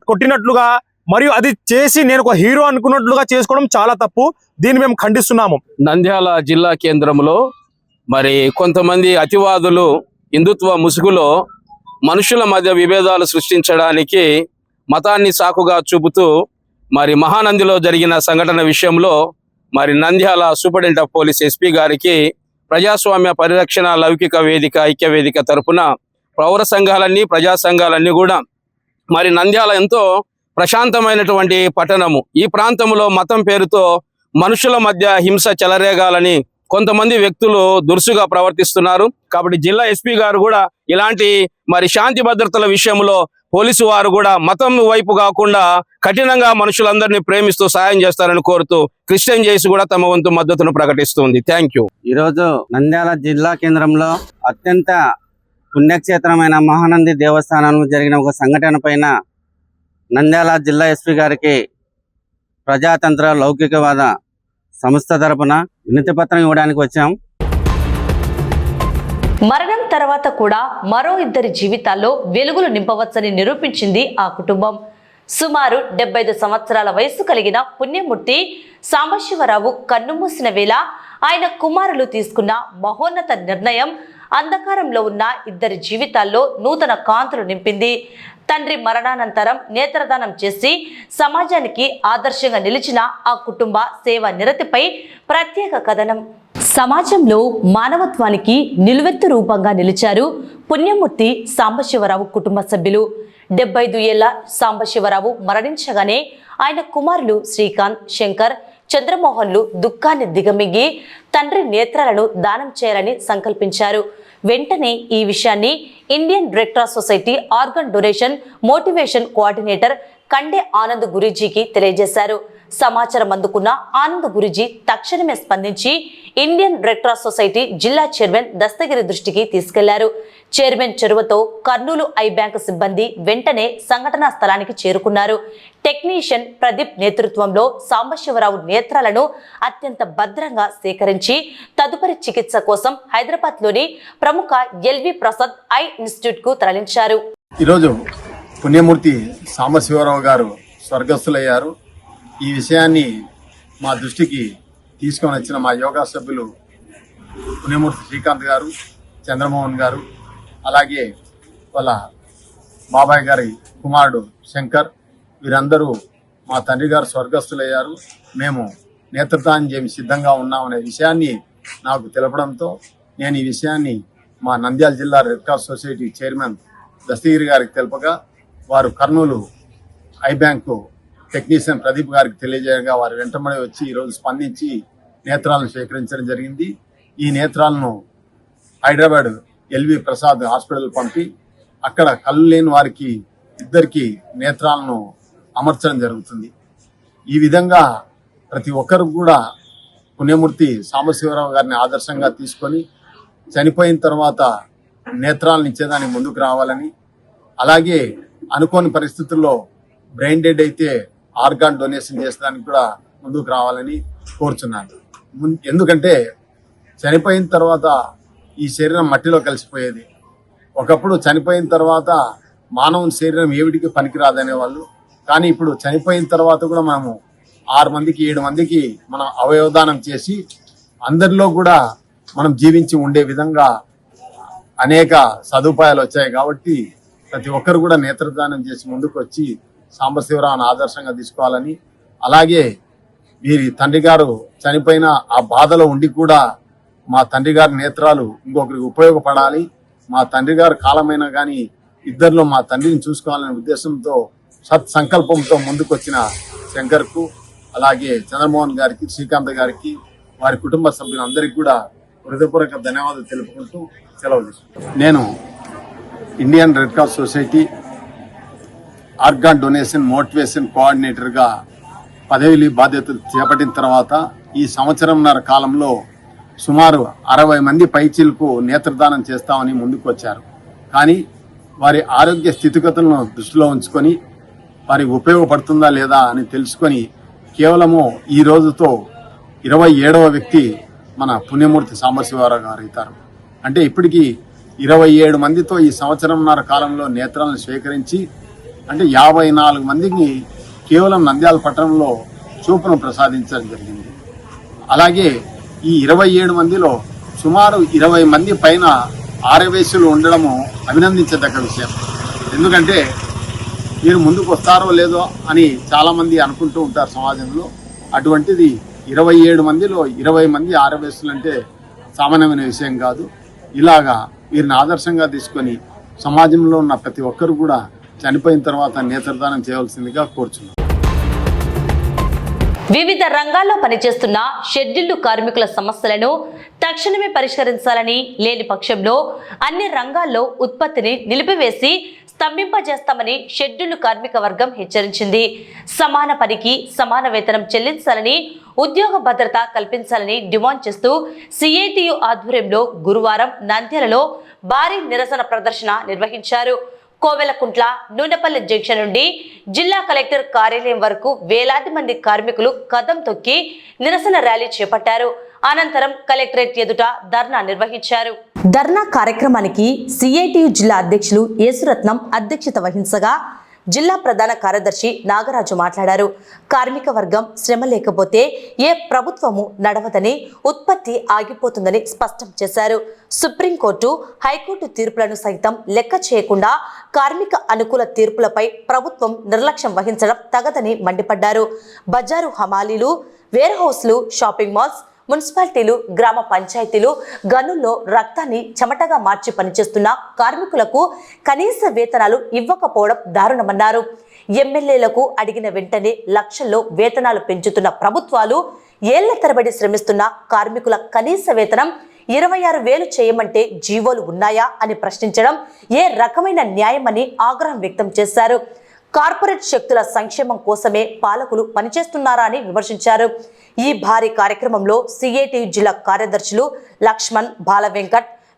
కొట్టినట్లుగా మరియు అది చేసి నేను ఒక హీరో అనుకున్నట్లుగా చేసుకోవడం చాలా తప్పు. దీన్ని మేము ఖండిస్తున్నాము. నంద్యాల జిల్లా కేంద్రంలో మరి కొంతమంది అతివాదులు హిందుత్వ ముసుగులో మనుషుల మధ్య విభేదాలు సృష్టించడానికి మతాన్ని సాకుగా చూపుతూ మరి మహానందిలో జరిగిన సంఘటన విషయంలో మరి Nandyal superintendent of police SP గారికి ప్రజాస్వామ్య పరిరక్షణ లౌకిక వేదిక ఐక్యవేదిక తరపున పౌర సంఘాలన్నీ ప్రజా సంఘాలన్నీ కూడా మరి నంద్యాల ఎంతో ప్రశాంతమైనటువంటి పట్టణము. ఈ ప్రాంతంలో మతం పేరుతో మనుషుల మధ్య హింస చెలరేగాలని కొంతమంది వ్యక్తులు దురుసుగా ప్రవర్తిస్తున్నారు. కాబట్టి జిల్లా ఎస్పీ గారు కూడా ఇలాంటి మరి శాంతి భద్రతల విషయంలో పోలీసు వారు కూడా మతం వైపు కాకుండా కఠినంగా మనుషులందరినీ ప్రేమిస్తూ సాయం చేస్తారని కోరుతూ క్రిస్టియన్ జేసి కూడా తమ వంతు మద్దతును ప్రకటిస్తుంది. Thank you. ఈరోజు నంద్యాల జిల్లా కేంద్రంలో అత్యంత పుణ్యక్షేత్రమైన మహానంది దేవస్థానంలో జరిగిన ఒక సంఘటన పైన నంద్యాల జిల్లా ఎస్పీ గారికి ప్రజాతంత్ర లౌకికవాద సంస్థ తరపున వినతి పత్రం ఇవ్వడానికి వచ్చాం. మరణం తర్వాత కూడా మరో ఇద్దరి జీవితాల్లో వెలుగులు నింపవచ్చని నిరూపించింది ఆ కుటుంబం. సుమారు 75 సంవత్సరాల వయసు కలిగిన పుణ్యమూర్తి సాంబశివరావు కన్నుమూసిన వేళ ఆయన కుమారులు తీసుకున్న మహోన్నత నిర్ణయం అంధకారంలో ఉన్న ఇద్దరి జీవితాల్లో నూతన కాంతులు నింపింది. తండ్రి మరణానంతరం నేత్రదానం చేసి సమాజానికి ఆదర్శంగా నిలిచిన ఆ కుటుంబ సేవ నిరతిపై ప్రత్యేక కథనం. సమాజంలో మానవత్వానికి నిలువెత్తు రూపంగా నిలిచారు పుణ్యమూర్తి సాంబశివరావు కుటుంబ సభ్యులు. 75 ఏళ్ల సాంబశివరావు మరణించగానే ఆయన కుమారులు శ్రీకాంత్, శంకర్, చంద్రమోహన్లు దుఃఖాన్ని దిగమింగి తండ్రి నేత్రాలను దానం చేయాలని సంకల్పించారు. వెంటనే ఈ విషయాన్ని Indian Red Cross Society organ donation motivation coordinator Kande Anand గురూజీకి తెలియజేశారు. సమాచారం అందుకున్న ఆనంద్ గురూజీ తక్షణమే స్పందించి ఇండియన్ రెడ్ క్రాస్ సొసైటీ జిల్లా చైర్మన్ దస్తగిరి దృష్టికి తీసుకెళ్లారు. చైర్మన్ చొరవతో కర్నూలు ఐ బ్యాంక్ సిబ్బంది వెంటనే సంఘటనా స్థలానికి చేరుకున్నారు. టెక్నీషియన్ ప్రదీప్ నేతృత్వంలో సాంబశివరావు నేత్రాలను అత్యంత భద్రంగా సేకరించి తదుపరి చికిత్స కోసం హైదరాబాద్లోని ప్రముఖ ఎల్వి ప్రసాద్ ఐ ఇన్స్టిట్యూట్ కు తరలించారు. ఈరోజు పుణ్యమూర్తి సాంబశివరావు గారు స్వర్గస్థులయ్యారు. ఈ విషయాన్ని మా దృష్టికి తీసుకొని వచ్చిన మా యోగా సభ్యులు పుణ్యమూర్తి శ్రీకాంత్ గారు, చంద్రమోహన్ గారు, అలాగే వాళ్ళ బాబాయ్ గారి కుమారుడు శంకర్, వీరందరూ మా తండ్రి గారు స్వర్గస్థులయ్యారు, మేము నేత్రదానం చేయడానికి సిద్ధంగా ఉన్నామనే విషయాన్ని నాకు తెలపడంతో నేను ఈ విషయాన్ని మా నంద్యాల జిల్లా red Cross society chairman Dastagiri గారికి తెలపగా వారు Kurnool I bank technician Pradeep గారికి తెలియజేయగా వారి వెంటబడి వచ్చి ఈరోజు స్పందించి నేత్రాలను సేకరించడం జరిగింది. ఈ నేత్రాలను హైదరాబాద్ ఎల్వి ప్రసాద్ హాస్పిటల్ పంపి అక్కడ కళ్ళు లేని వారికి ఇద్దరికి నేత్రాలను అమర్చడం జరుగుతుంది. ఈ విధంగా ప్రతి ఒక్కరు కూడా పుణ్యమూర్తి సాంబశివరావు గారిని ఆదర్శంగా తీసుకొని చనిపోయిన తర్వాత నేత్రాలను ఇచ్చేదానికి ముందుకు రావాలని, అలాగే అనుకోని పరిస్థితుల్లో బ్రెయిన్ డెడ్ అయితే ఆర్గాన్ డొనేషన్ చేసేదానికి కూడా ముందుకు రావాలని కోరుచున్నాను. ఎందుకంటే చనిపోయిన తర్వాత ఈ శరీరం మట్టిలో కలిసిపోయేది. ఒకప్పుడు చనిపోయిన తర్వాత మానవుని శరీరం ఏవిడికి పనికిరాదనేవాళ్ళు. కానీ ఇప్పుడు చనిపోయిన తర్వాత కూడా మనము 6 మందికి 7 మందికి మనం అవయవదానం చేసి అందరిలో కూడా మనం జీవించి ఉండే విధంగా అనేక సదుపాయాలు వచ్చాయి. కాబట్టి ప్రతి ఒక్కరు కూడా నేత్రదానం చేసి ముందుకు వచ్చి సాంబశివరావుని ఆదర్శంగా తీసుకోవాలని, అలాగే వీరి తండ్రి గారు చనిపోయిన ఆ బాధలో ఉండి కూడా మా తండ్రి గారి నేత్రాలు ఇంకొకరికి ఉపయోగపడాలి, మా తండ్రి గారు కాలమైనా కానీ ఇద్దరిలో మా తండ్రిని చూసుకోవాలనే ఉద్దేశంతో సత్సంకల్పంతో ముందుకు వచ్చిన శంకర్కు, అలాగే చంద్రమోహన్ గారికి, శ్రీకాంత్ గారికి, వారి కుటుంబ సభ్యులందరికీ కూడా హృదయపూర్వక ధన్యవాదాలు తెలుపుకుంటూ సెలవు తీసుకుంటాను. నేను Indian Red Cross Society organ donation motivation కోఆర్డినేటర్గా పదవి బాధ్యతలు చేపట్టిన తర్వాత ఈ సంవత్సరంన్నర కాలంలో సుమారు 60 మంది పైచీలకు నేత్రదానం చేస్తామని ముందుకు వచ్చారు. కానీ వారి ఆరోగ్య స్థితిగతులను దృష్టిలో ఉంచుకొని వారికి ఉపయోగపడుతుందా లేదా అని తెలుసుకొని కేవలము ఈ రోజుతో 27వ వ్యక్తి మన పుణ్యమూర్తి సాంబశివరావు గారు అవుతారు. అంటే ఇప్పటికీ 27 మందితో ఈ సంవత్సరంన్నర కాలంలో నేత్రాలను స్వీకరించి అంటే 54 మందికి కేవలం నంద్యాల పట్టణంలో చూపును ప్రసాదించడం జరిగింది. అలాగే ఈ 27 మందిలో సుమారు 20 మంది పైన ఆరవేశులు ఉండడము అభినందించదగ్గ విషయం. ఎందుకంటే మీరు ముందుకు వస్తారో లేదో అని చాలామంది అనుకుంటూ ఉంటారు సమాజంలో. అటువంటిది 27 మందిలో 20 మంది ఆరవేశులు అంటే సామాన్యమైన విషయం కాదు. ఇలాగా వీరిని ఆదర్శంగా తీసుకొని సమాజంలో ఉన్న ప్రతి ఒక్కరు కూడా చనిపోయిన తర్వాత నేత్రదానం చేయవలసిందిగా కోరుచున్నాను. వివిధ రంగాల్లో పనిచేస్తున్న షెడ్యూల్డ్ కార్మికుల సమస్యలను తక్షణమే పరిష్కరించాలని, లేని పక్షంలో అన్ని రంగాల్లో ఉత్పత్తిని నిలిపివేసి స్తంభింపజేస్తామని షెడ్యూల్డ్ కార్మిక వర్గం హెచ్చరించింది. సమాన పనికి సమాన వేతనం చెల్లించాలని, ఉద్యోగ భద్రత కల్పించాలని డిమాండ్ చేస్తూ సిఐటియు ఆధ్వర్యంలో గురువారం నంద్యాలలో భారీ నిరసన ప్రదర్శన నిర్వహించారు. కోవెలకుంట్ల నూనెపల్లి జంక్షన్ నుండి జిల్లా కలెక్టర్ కార్యాలయం వరకు వేలాది మంది కార్మికులు కదం తొక్కి నిరసన ర్యాలీ చేపట్టారు. అనంతరం కలెక్టరేట్ ఎదుట ధర్నా నిర్వహించారు. ధర్నా కార్యక్రమానికి సిఐటియు జిల్లా అధ్యక్షులు యేసురత్నం అధ్యక్షత వహించగా జిల్లా ప్రధాన కార్యదర్శి నాగరాజు మాట్లాడారు. కార్మిక వర్గం శ్రమ లేకపోతే ఏ ప్రభుత్వము నడవదని, ఉత్పత్తి ఆగిపోతుందని స్పష్టం చేశారు. సుప్రీంకోర్టు, హైకోర్టు తీర్పులను సైతం లెక్క చేయకుండా కార్మిక అనుకూల తీర్పులపై ప్రభుత్వం నిర్లక్ష్యం వహించడం తగదని మండిపడ్డారు. బజారు హమాలీలు, వేర్ హౌస్లు, షాపింగ్ మాల్స్, మున్సిపాలిటీలు, గ్రామ పంచాయతీలు, గనుల్లో రక్తాన్ని చెమటగా మార్చి పనిచేస్తున్న కార్మికులకు కనీస వేతనాలు ఇవ్వకపోవడం దారుణమన్నారు. ఎమ్మెల్యేలకు అడిగిన వెంటనే లక్షల్లో వేతనాలు పెంచుతున్న ప్రభుత్వాలు ఏళ్ల తరబడి శ్రమిస్తున్న కార్మికుల కనీస వేతనం 26,000 చేయమంటే జీవోలు ఉన్నాయా అని ప్రశ్నించడం ఏ రకమైన న్యాయమని ఆగ్రహం వ్యక్తం చేశారు. కార్పొరేట్ శక్తుల సంక్షేమం కోసమే పాలకులు పనిచేస్తున్నారా అని విమర్శించారు. ఈ భారీ కార్యక్రమంలో సిఐటియు జిల్లా కార్యదర్శులు లక్ష్మణ్, బాల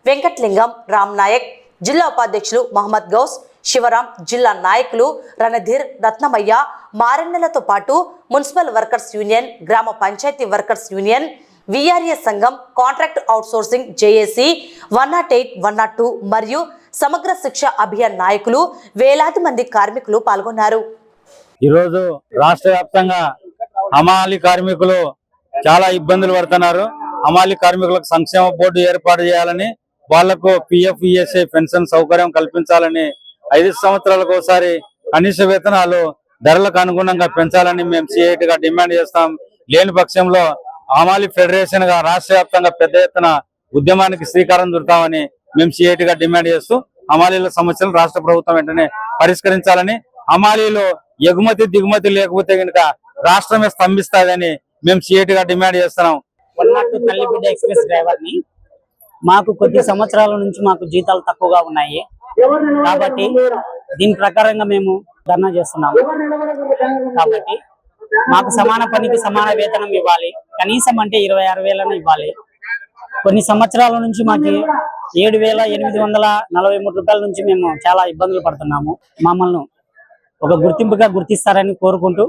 వెంకట్లింగం, రామ్ నాయక్, జిల్లా ఉపాధ్యక్షులు మహమ్మద్ గౌస్, శివరాం, జిల్లా నాయకులు రణధీర్, రత్నమయ్య, మారెన్నెలతో పాటు మున్సిపల్ వర్కర్స్ యూనియన్, గ్రామ పంచాయతీ వర్కర్స్ యూనియన్, విఆర్ఏ సంఘం, కాంట్రాక్ట్ అవుట్సోర్సింగ్ జేఏసీ, 108, 102 మరియు సమగ్ర శిక్ష అభియాన్ నాయకులు, వేలాది మంది కార్మికులు పాల్గొన్నారు. ఈరోజు రాష్ట్ర వ్యాప్తంగా హమాలి కార్మికులు చాలా ఇబ్బందులు పడుతున్నారు. హమాలి కార్మికులకు సంక్షేమ బోర్డు ఏర్పాటు చేయాలని, వాళ్లకు పిఎఫ్, ఈఎస్ఐ పెన్షన్ సౌకర్యం కల్పించాలని, 5 సంవత్సరాలకు ఒకసారి కనీస వేతనాలు ధరలకు అనుగుణంగా పెంచాలని మేము సిఐటిగా డిమాండ్ చేస్తాం. లేని పక్షంలో హమాలి ఫెడరేషన్ గా రాష్ట్ర వ్యాప్తంగా పెద్ద ఎత్తున ఉద్యమానికి శ్రీకారం చుడతామని మేము సిఐటిగా డిమాండ్ చేస్తూ హమాలీల సమస్యలు రాష్ట్ర ప్రభుత్వం వెంటనే పరిష్కరించాలని, హమాలీలో ఎగుమతి దిగుమతి లేకపోతే కనుక రాష్ట్రమే స్తంభిస్తాదని మేము సిఐటి గా డిమాండ్ చేస్తున్నాం. పల్నాడు తల్లిబిడ్డ ఎక్స్ప్రెస్ డ్రైవర్ ని. మాకు కొద్ది సంవత్సరాల నుంచి మాకు జీతాలు తక్కువగా ఉన్నాయి కాబట్టి దీని ప్రకారంగా మేము ధర్నా చేస్తున్నాము. కాబట్టి మాకు సమాన పనికి సమాన వేతనం ఇవ్వాలి, కనీసం అంటే 26,000 ఇవ్వాలి. కొన్ని సంవత్సరాల నుంచి మాకు 7,843 రూపాయల నుంచి మేము చాలా ఇబ్బందులు పడుతున్నాము. మమ్మల్ని ఒక గుర్తింపుగా గుర్తిస్తారని కోరుకుంటూ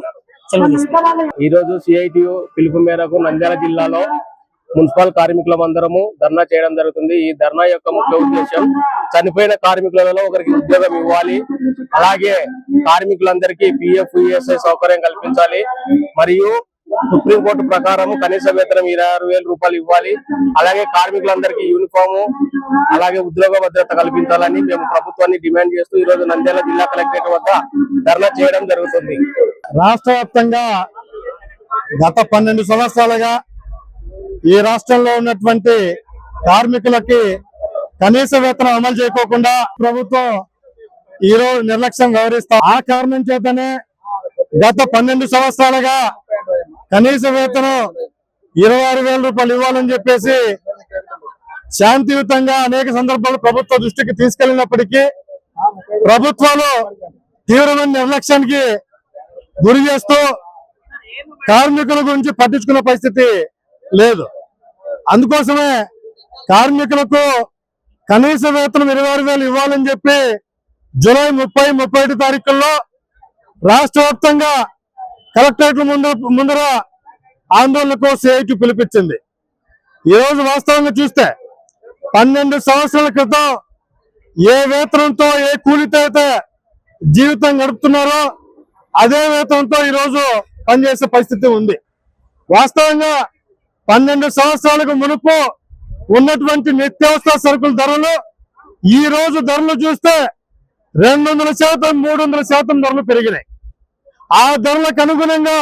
సెలవు తీసుకుంటాం. ఈ రోజు సిఐటియు పిలుపు మేరకు నంద్యాల జిల్లాలో మున్సిపల్ కార్మికులమందరము ధర్నా చేయడం జరుగుతుంది. ఈ ధర్నా యొక్క ముఖ్య ఉద్దేశం చనిపోయిన కార్మికులలో ఒకరికి ఉద్యోగం ఇవ్వాలి, అలాగే కార్మికులందరికీ పిఎఫ్ ఈఎస్ఐ సౌకర్యం కల్పించాలి, మరియు సుప్రీంకోర్టు ప్రకారం కనీస వేతనం 26,000 రూపాయలు ఇవ్వాలి, అలాగే కార్మికులందరికీ యూనిఫాము అలాగే ఉద్యోగ భద్రత కల్పించాలని మేము ప్రభుత్వాన్ని డిమాండ్ చేస్తూ ఈ రోజు నంద్యాల జిల్లా కలెక్టరేట్ వద్ద ధర్నా చేయడం జరుగుతుంది. రాష్ట్ర వ్యాప్తంగా గత 12 సంవత్సరాలుగా ఈ రాష్ట్రంలో ఉన్నటువంటి కార్మికులకి కనీస వేతనం అమలు చేయకోకుండా ప్రభుత్వం ఈ రోజు నిర్లక్ష్యం వ్యవహరిస్తా. ఆ కారణం చేతనే గత 12 సంవత్సరాలుగా కనీస వేతనం 26,000 రూపాయలు ఇవ్వాలని చెప్పేసి శాంతియుతంగా అనేక సందర్భాలు ప్రభుత్వ దృష్టికి తీసుకెళ్లినప్పటికీ ప్రభుత్వాలు తీవ్రమైన నిర్లక్ష్యానికి గురి చేస్తూ కార్మికుల గురించి పట్టించుకున్న పరిస్థితి లేదు. అందుకోసమే కార్మికులకు కనీస వేతనం 26,000 ఇవ్వాలని చెప్పి జూలై 30, 31 తారీఖుల్లో రాష్ట్ర వ్యాప్తంగా కలెక్టరేట్ల ముందర ఆందోళనకు సిఐటి పిలిపించింది. ఈ రోజు వాస్తవంగా చూస్తే 12 సంవత్సరాల క్రితం ఏ వేతనంతో ఏ కూలితో అయితే జీవితం గడుపుతున్నారో అదే వేతనంతో ఈ రోజు పనిచేసే పరిస్థితి ఉంది. వాస్తవంగా 12 సంవత్సరాలకు మునుపు ఉన్నటువంటి నిత్యావసర సరుకుల ధరలు ఈ రోజు ధరలు చూస్తే 200%, 300% ధరలు పెరిగినాయి. ఆ ధరలకు అనుగుణంగా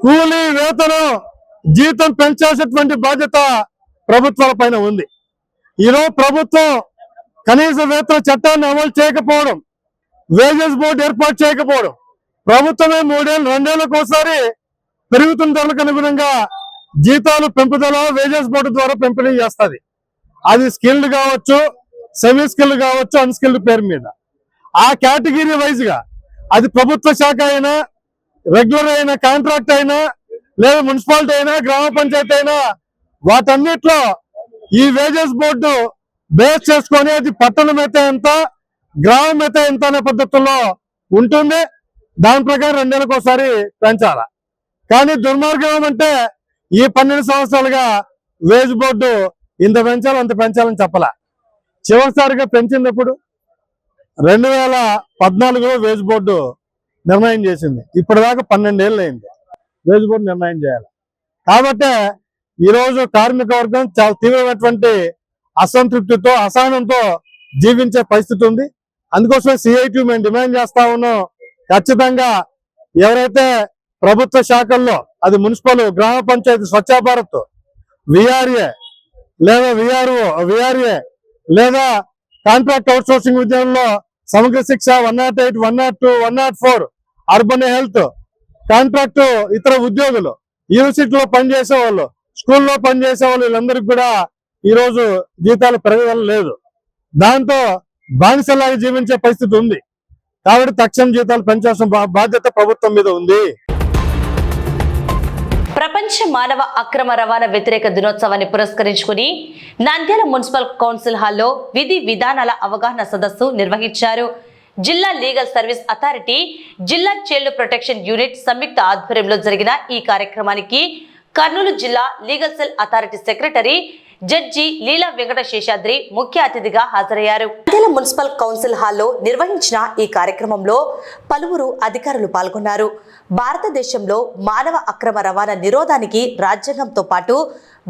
కూలీ వేతనం జీతం పెంచాల్సినటువంటి బాధ్యత ప్రభుత్వాల పైన ఉంది. ఈరోజు ప్రభుత్వం కనీస వేతన చట్టాన్ని అమలు చేయకపోవడం, వేజెస్ బోర్డు ఏర్పాటు చేయకపోవడం, ప్రభుత్వమే 2 ఏళ్ళకు ఒకసారి పెరుగుతున్న ధరలకు అనుగుణంగా జీతాలు పెంపుదల వేజెస్ బోర్డు ద్వారా పంపిణీ చేస్తుంది. అది స్కిల్డ్ కావచ్చు, సెమీ స్కిల్డ్ కావచ్చు, అన్స్కిల్డ్ పేరు మీద ఆ కేటగిరీ వైజ్ గా అది ప్రభుత్వ శాఖ అయినా, రెగ్యులర్ అయినా, కాంట్రాక్ట్ అయినా, లేదా మున్సిపాలిటీ అయినా, గ్రామ పంచాయతీ అయినా, వాటన్నిటిలో ఈ వేజెస్ బోర్డు బేస్ చేసుకొని అది పట్టణం అయితే ఎంత, గ్రామం అయితే ఎంత అనే పద్ధతుల్లో ఉంటుంది. దాని ప్రకారం 2 ఏళ్ళకి ఒకసారి పెంచాల. కానీ దుర్మార్గం ఏమంటే ఈ 12 సంవత్సరాలుగా వేజ్ బోర్డు ఇంత పెంచాలి అంత పెంచాలని చెప్పాల. చివరిసారిగా పెంచింది ఎప్పుడు 2014లో వేజ్ బోర్డు నిర్ణయం చేసింది. ఇప్పటిదాకా 12 ఏళ్ళు అయింది వేజ్ బోర్డు నిర్ణయం చేయాలి. కాబట్టి ఈరోజు కార్మిక వర్గం చాలా తీవ్రమైనటువంటి అసంతృప్తితో, అసహనంతో జీవించే పరిస్థితి ఉంది. అందుకోసమే సిఐటి మేము డిమాండ్ చేస్తా ఉన్నాం, ఖచ్చితంగా ఎవరైతే ప్రభుత్వ శాఖల్లో అది మున్సిపల్, గ్రామ పంచాయతీ, స్వచ్ఛ భారత్, విఆర్ఏ లేదా విఆర్ఏ లేదా కాంట్రాక్ట్ అవుట్ సోర్సింగ్ ఉద్యోగంలో సమగ్ర శిక్ష 108, 102, 104, అర్బన్ హెల్త్, కాంట్రాక్టు ఇతర ఉద్యోగులు, యూనివర్సిటీలో పనిచేసే వాళ్ళు, స్కూల్లో పనిచేసే వాళ్ళు, వీళ్ళందరికీ కూడా ఈ రోజు జీతాలు పెరగడం లేదు. దాంతో బానిసలాగా జీవించే పరిస్థితి ఉంది. కాబట్టి తక్షణం జీతాలు పెంచాల్సిన బాధ్యత ప్రభుత్వం మీద ఉంది. ప్రపంచ మానవ అక్రమ రవాణా వ్యతిరేక దినోత్సవాన్ని పురస్కరించుకుని నంద్యాల మున్సిపల్ కౌన్సిల్ హాల్లో విధి విధానాల అవగాహన సదస్సు నిర్వహించారు. జిల్లా లీగల్ సర్వీస్ అథారిటీ, జిల్లా చైల్డ్ ప్రొటెక్షన్ యూనిట్ సంయుక్త ఆధ్వర్యంలో జరిగిన ఈ కార్యక్రమానికి కర్నూలు జిల్లా legal cell authority secretary judge Leela Venkata Seshadri ముఖ్య అతిథిగా హాజరయ్యారు. నంద్యాల మున్సిపల్ కౌన్సిల్ హాల్లో నిర్వహించిన ఈ కార్యక్రమంలో పలువురు అధికారులు పాల్గొన్నారు. భారతదేశంలో మానవ అక్రమ రవాణా నిరోధానికి రాజ్యాంగంతో పాటు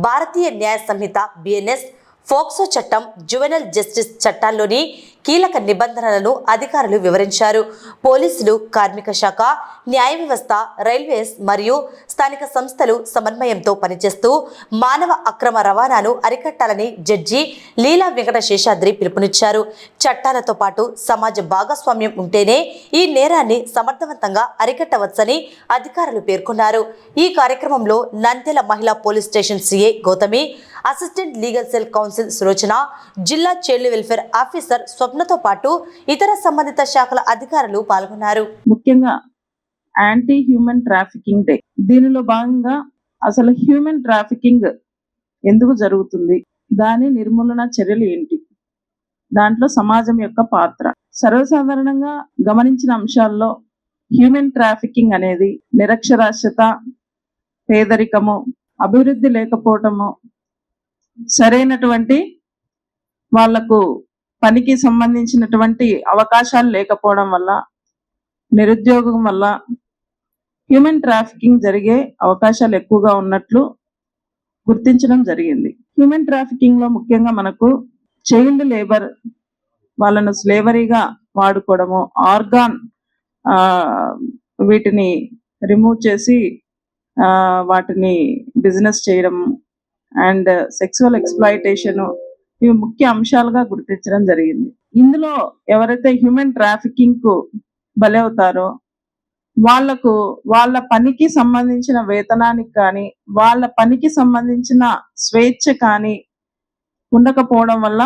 భారతీయ న్యాయ సంహిత, బిఎన్ఎస్, ఫోక్సో చట్టం, జువెనల్ జస్టిస్ చట్టాల్లోని కీలక నిబంధనలను అధికారులు వివరించారు. పోలీసులు, కార్మిక శాఖ, న్యాయ వ్యవస్థ, రైల్వేస్ మరియు స్థానిక సంస్థలు సమన్వయంతో పనిచేస్తూ మానవ అక్రమ రవాణాను అరికట్టాలని జడ్జి లీలా వెంకట శేషాద్రి పిలుపునిచ్చారు. చట్టాలతో పాటు సమాజ భాగస్వామ్యం ఉంటేనే ఈ నేరాన్ని సమర్థవంతంగా అరికట్టవచ్చని అధికారులు పేర్కొన్నారు. ఈ కార్యక్రమంలో నంద్యాల మహిళా police station CI Gautami, assistant legal cell council Sulochana, జిల్లా చైల్డ్ వెల్ఫేర్ ఆఫీసర్ స్వప్నతో పాటు ఇతర సంబంధిత శాఖల అధికారులు పాల్గొన్నారు. ముఖ్యంగా యాంటీ హ్యూమన్ ట్రాఫికింగ్ డే. దీనిలో భాగంగా అసలు హ్యూమన్ ట్రాఫికింగ్ ఎందుకు జరుగుతుంది, దాని నిర్మూలన చర్యలు ఏంటి, దాంట్లో సమాజం యొక్క పాత్ర. సర్వసాధారణంగా గమనించిన అంశాల్లో హ్యూమన్ ట్రాఫికింగ్ అనేది నిరక్షరాస్యత, పేదరికము, అభివృద్ధి లేకపోవటము, సరైనటువంటి వాళ్లకు పనికి సంబంధించినటువంటి అవకాశాలు లేకపోవడం వల్ల, నిరుద్యోగం వల్ల హ్యూమన్ ట్రాఫికింగ్ జరిగే అవకాశాలు ఎక్కువగా ఉన్నట్లు గుర్తించడం జరిగింది. హ్యూమన్ ట్రాఫికింగ్ లో ముఖ్యంగా మనకు చైల్డ్ లేబర్, వాళ్ళను స్లేవరీగా వాడుకోవడము, ఆర్గాన్ వీటిని రిమూవ్ చేసి వాటిని బిజినెస్ చేయడం అండ్ సెక్సువల్ ఎక్స్‌ప్లాయిటేషన్, ఇవి ముఖ్య అంశాలుగా గుర్తించడం జరిగింది. ఇందులో ఎవరైతే హ్యూమన్ ట్రాఫికింగ్ కు బలవుతారో వాళ్లకు వాళ్ళ పనికి సంబంధించిన వేతనానికి కానీ, వాళ్ళ పనికి సంబంధించిన స్వేచ్ఛ కానీ ఉండకపోవడం వల్ల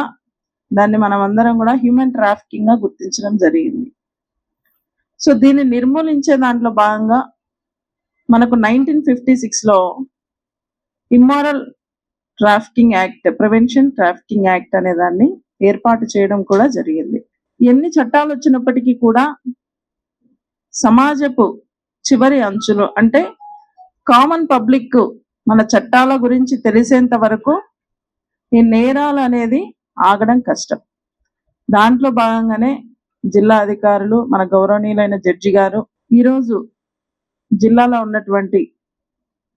దాన్ని మనం అందరం కూడా హ్యూమన్ ట్రాఫికింగ్ గా గుర్తించడం జరిగింది. సో దీన్ని నిర్మూలించే దాంట్లో భాగంగా మనకు 1956 లో immoral trafficking act, prevention trafficking act అనే దాన్ని ఏర్పాటు చేయడం కూడా జరిగింది. ఎన్ని చట్టాలు వచ్చినప్పటికీ కూడా సమాజపు చివరి అంచులో అంటే కామన్ పబ్లిక్ మన చట్టాల గురించి తెలిసేంత వరకు ఈ నేరాలు అనేది ఆగడం కష్టం. దాంట్లో భాగంగానే జిల్లా అధికారులు, మన గౌరవనీయులైన జడ్జి గారు ఈరోజు జిల్లాలో ఉన్నటువంటి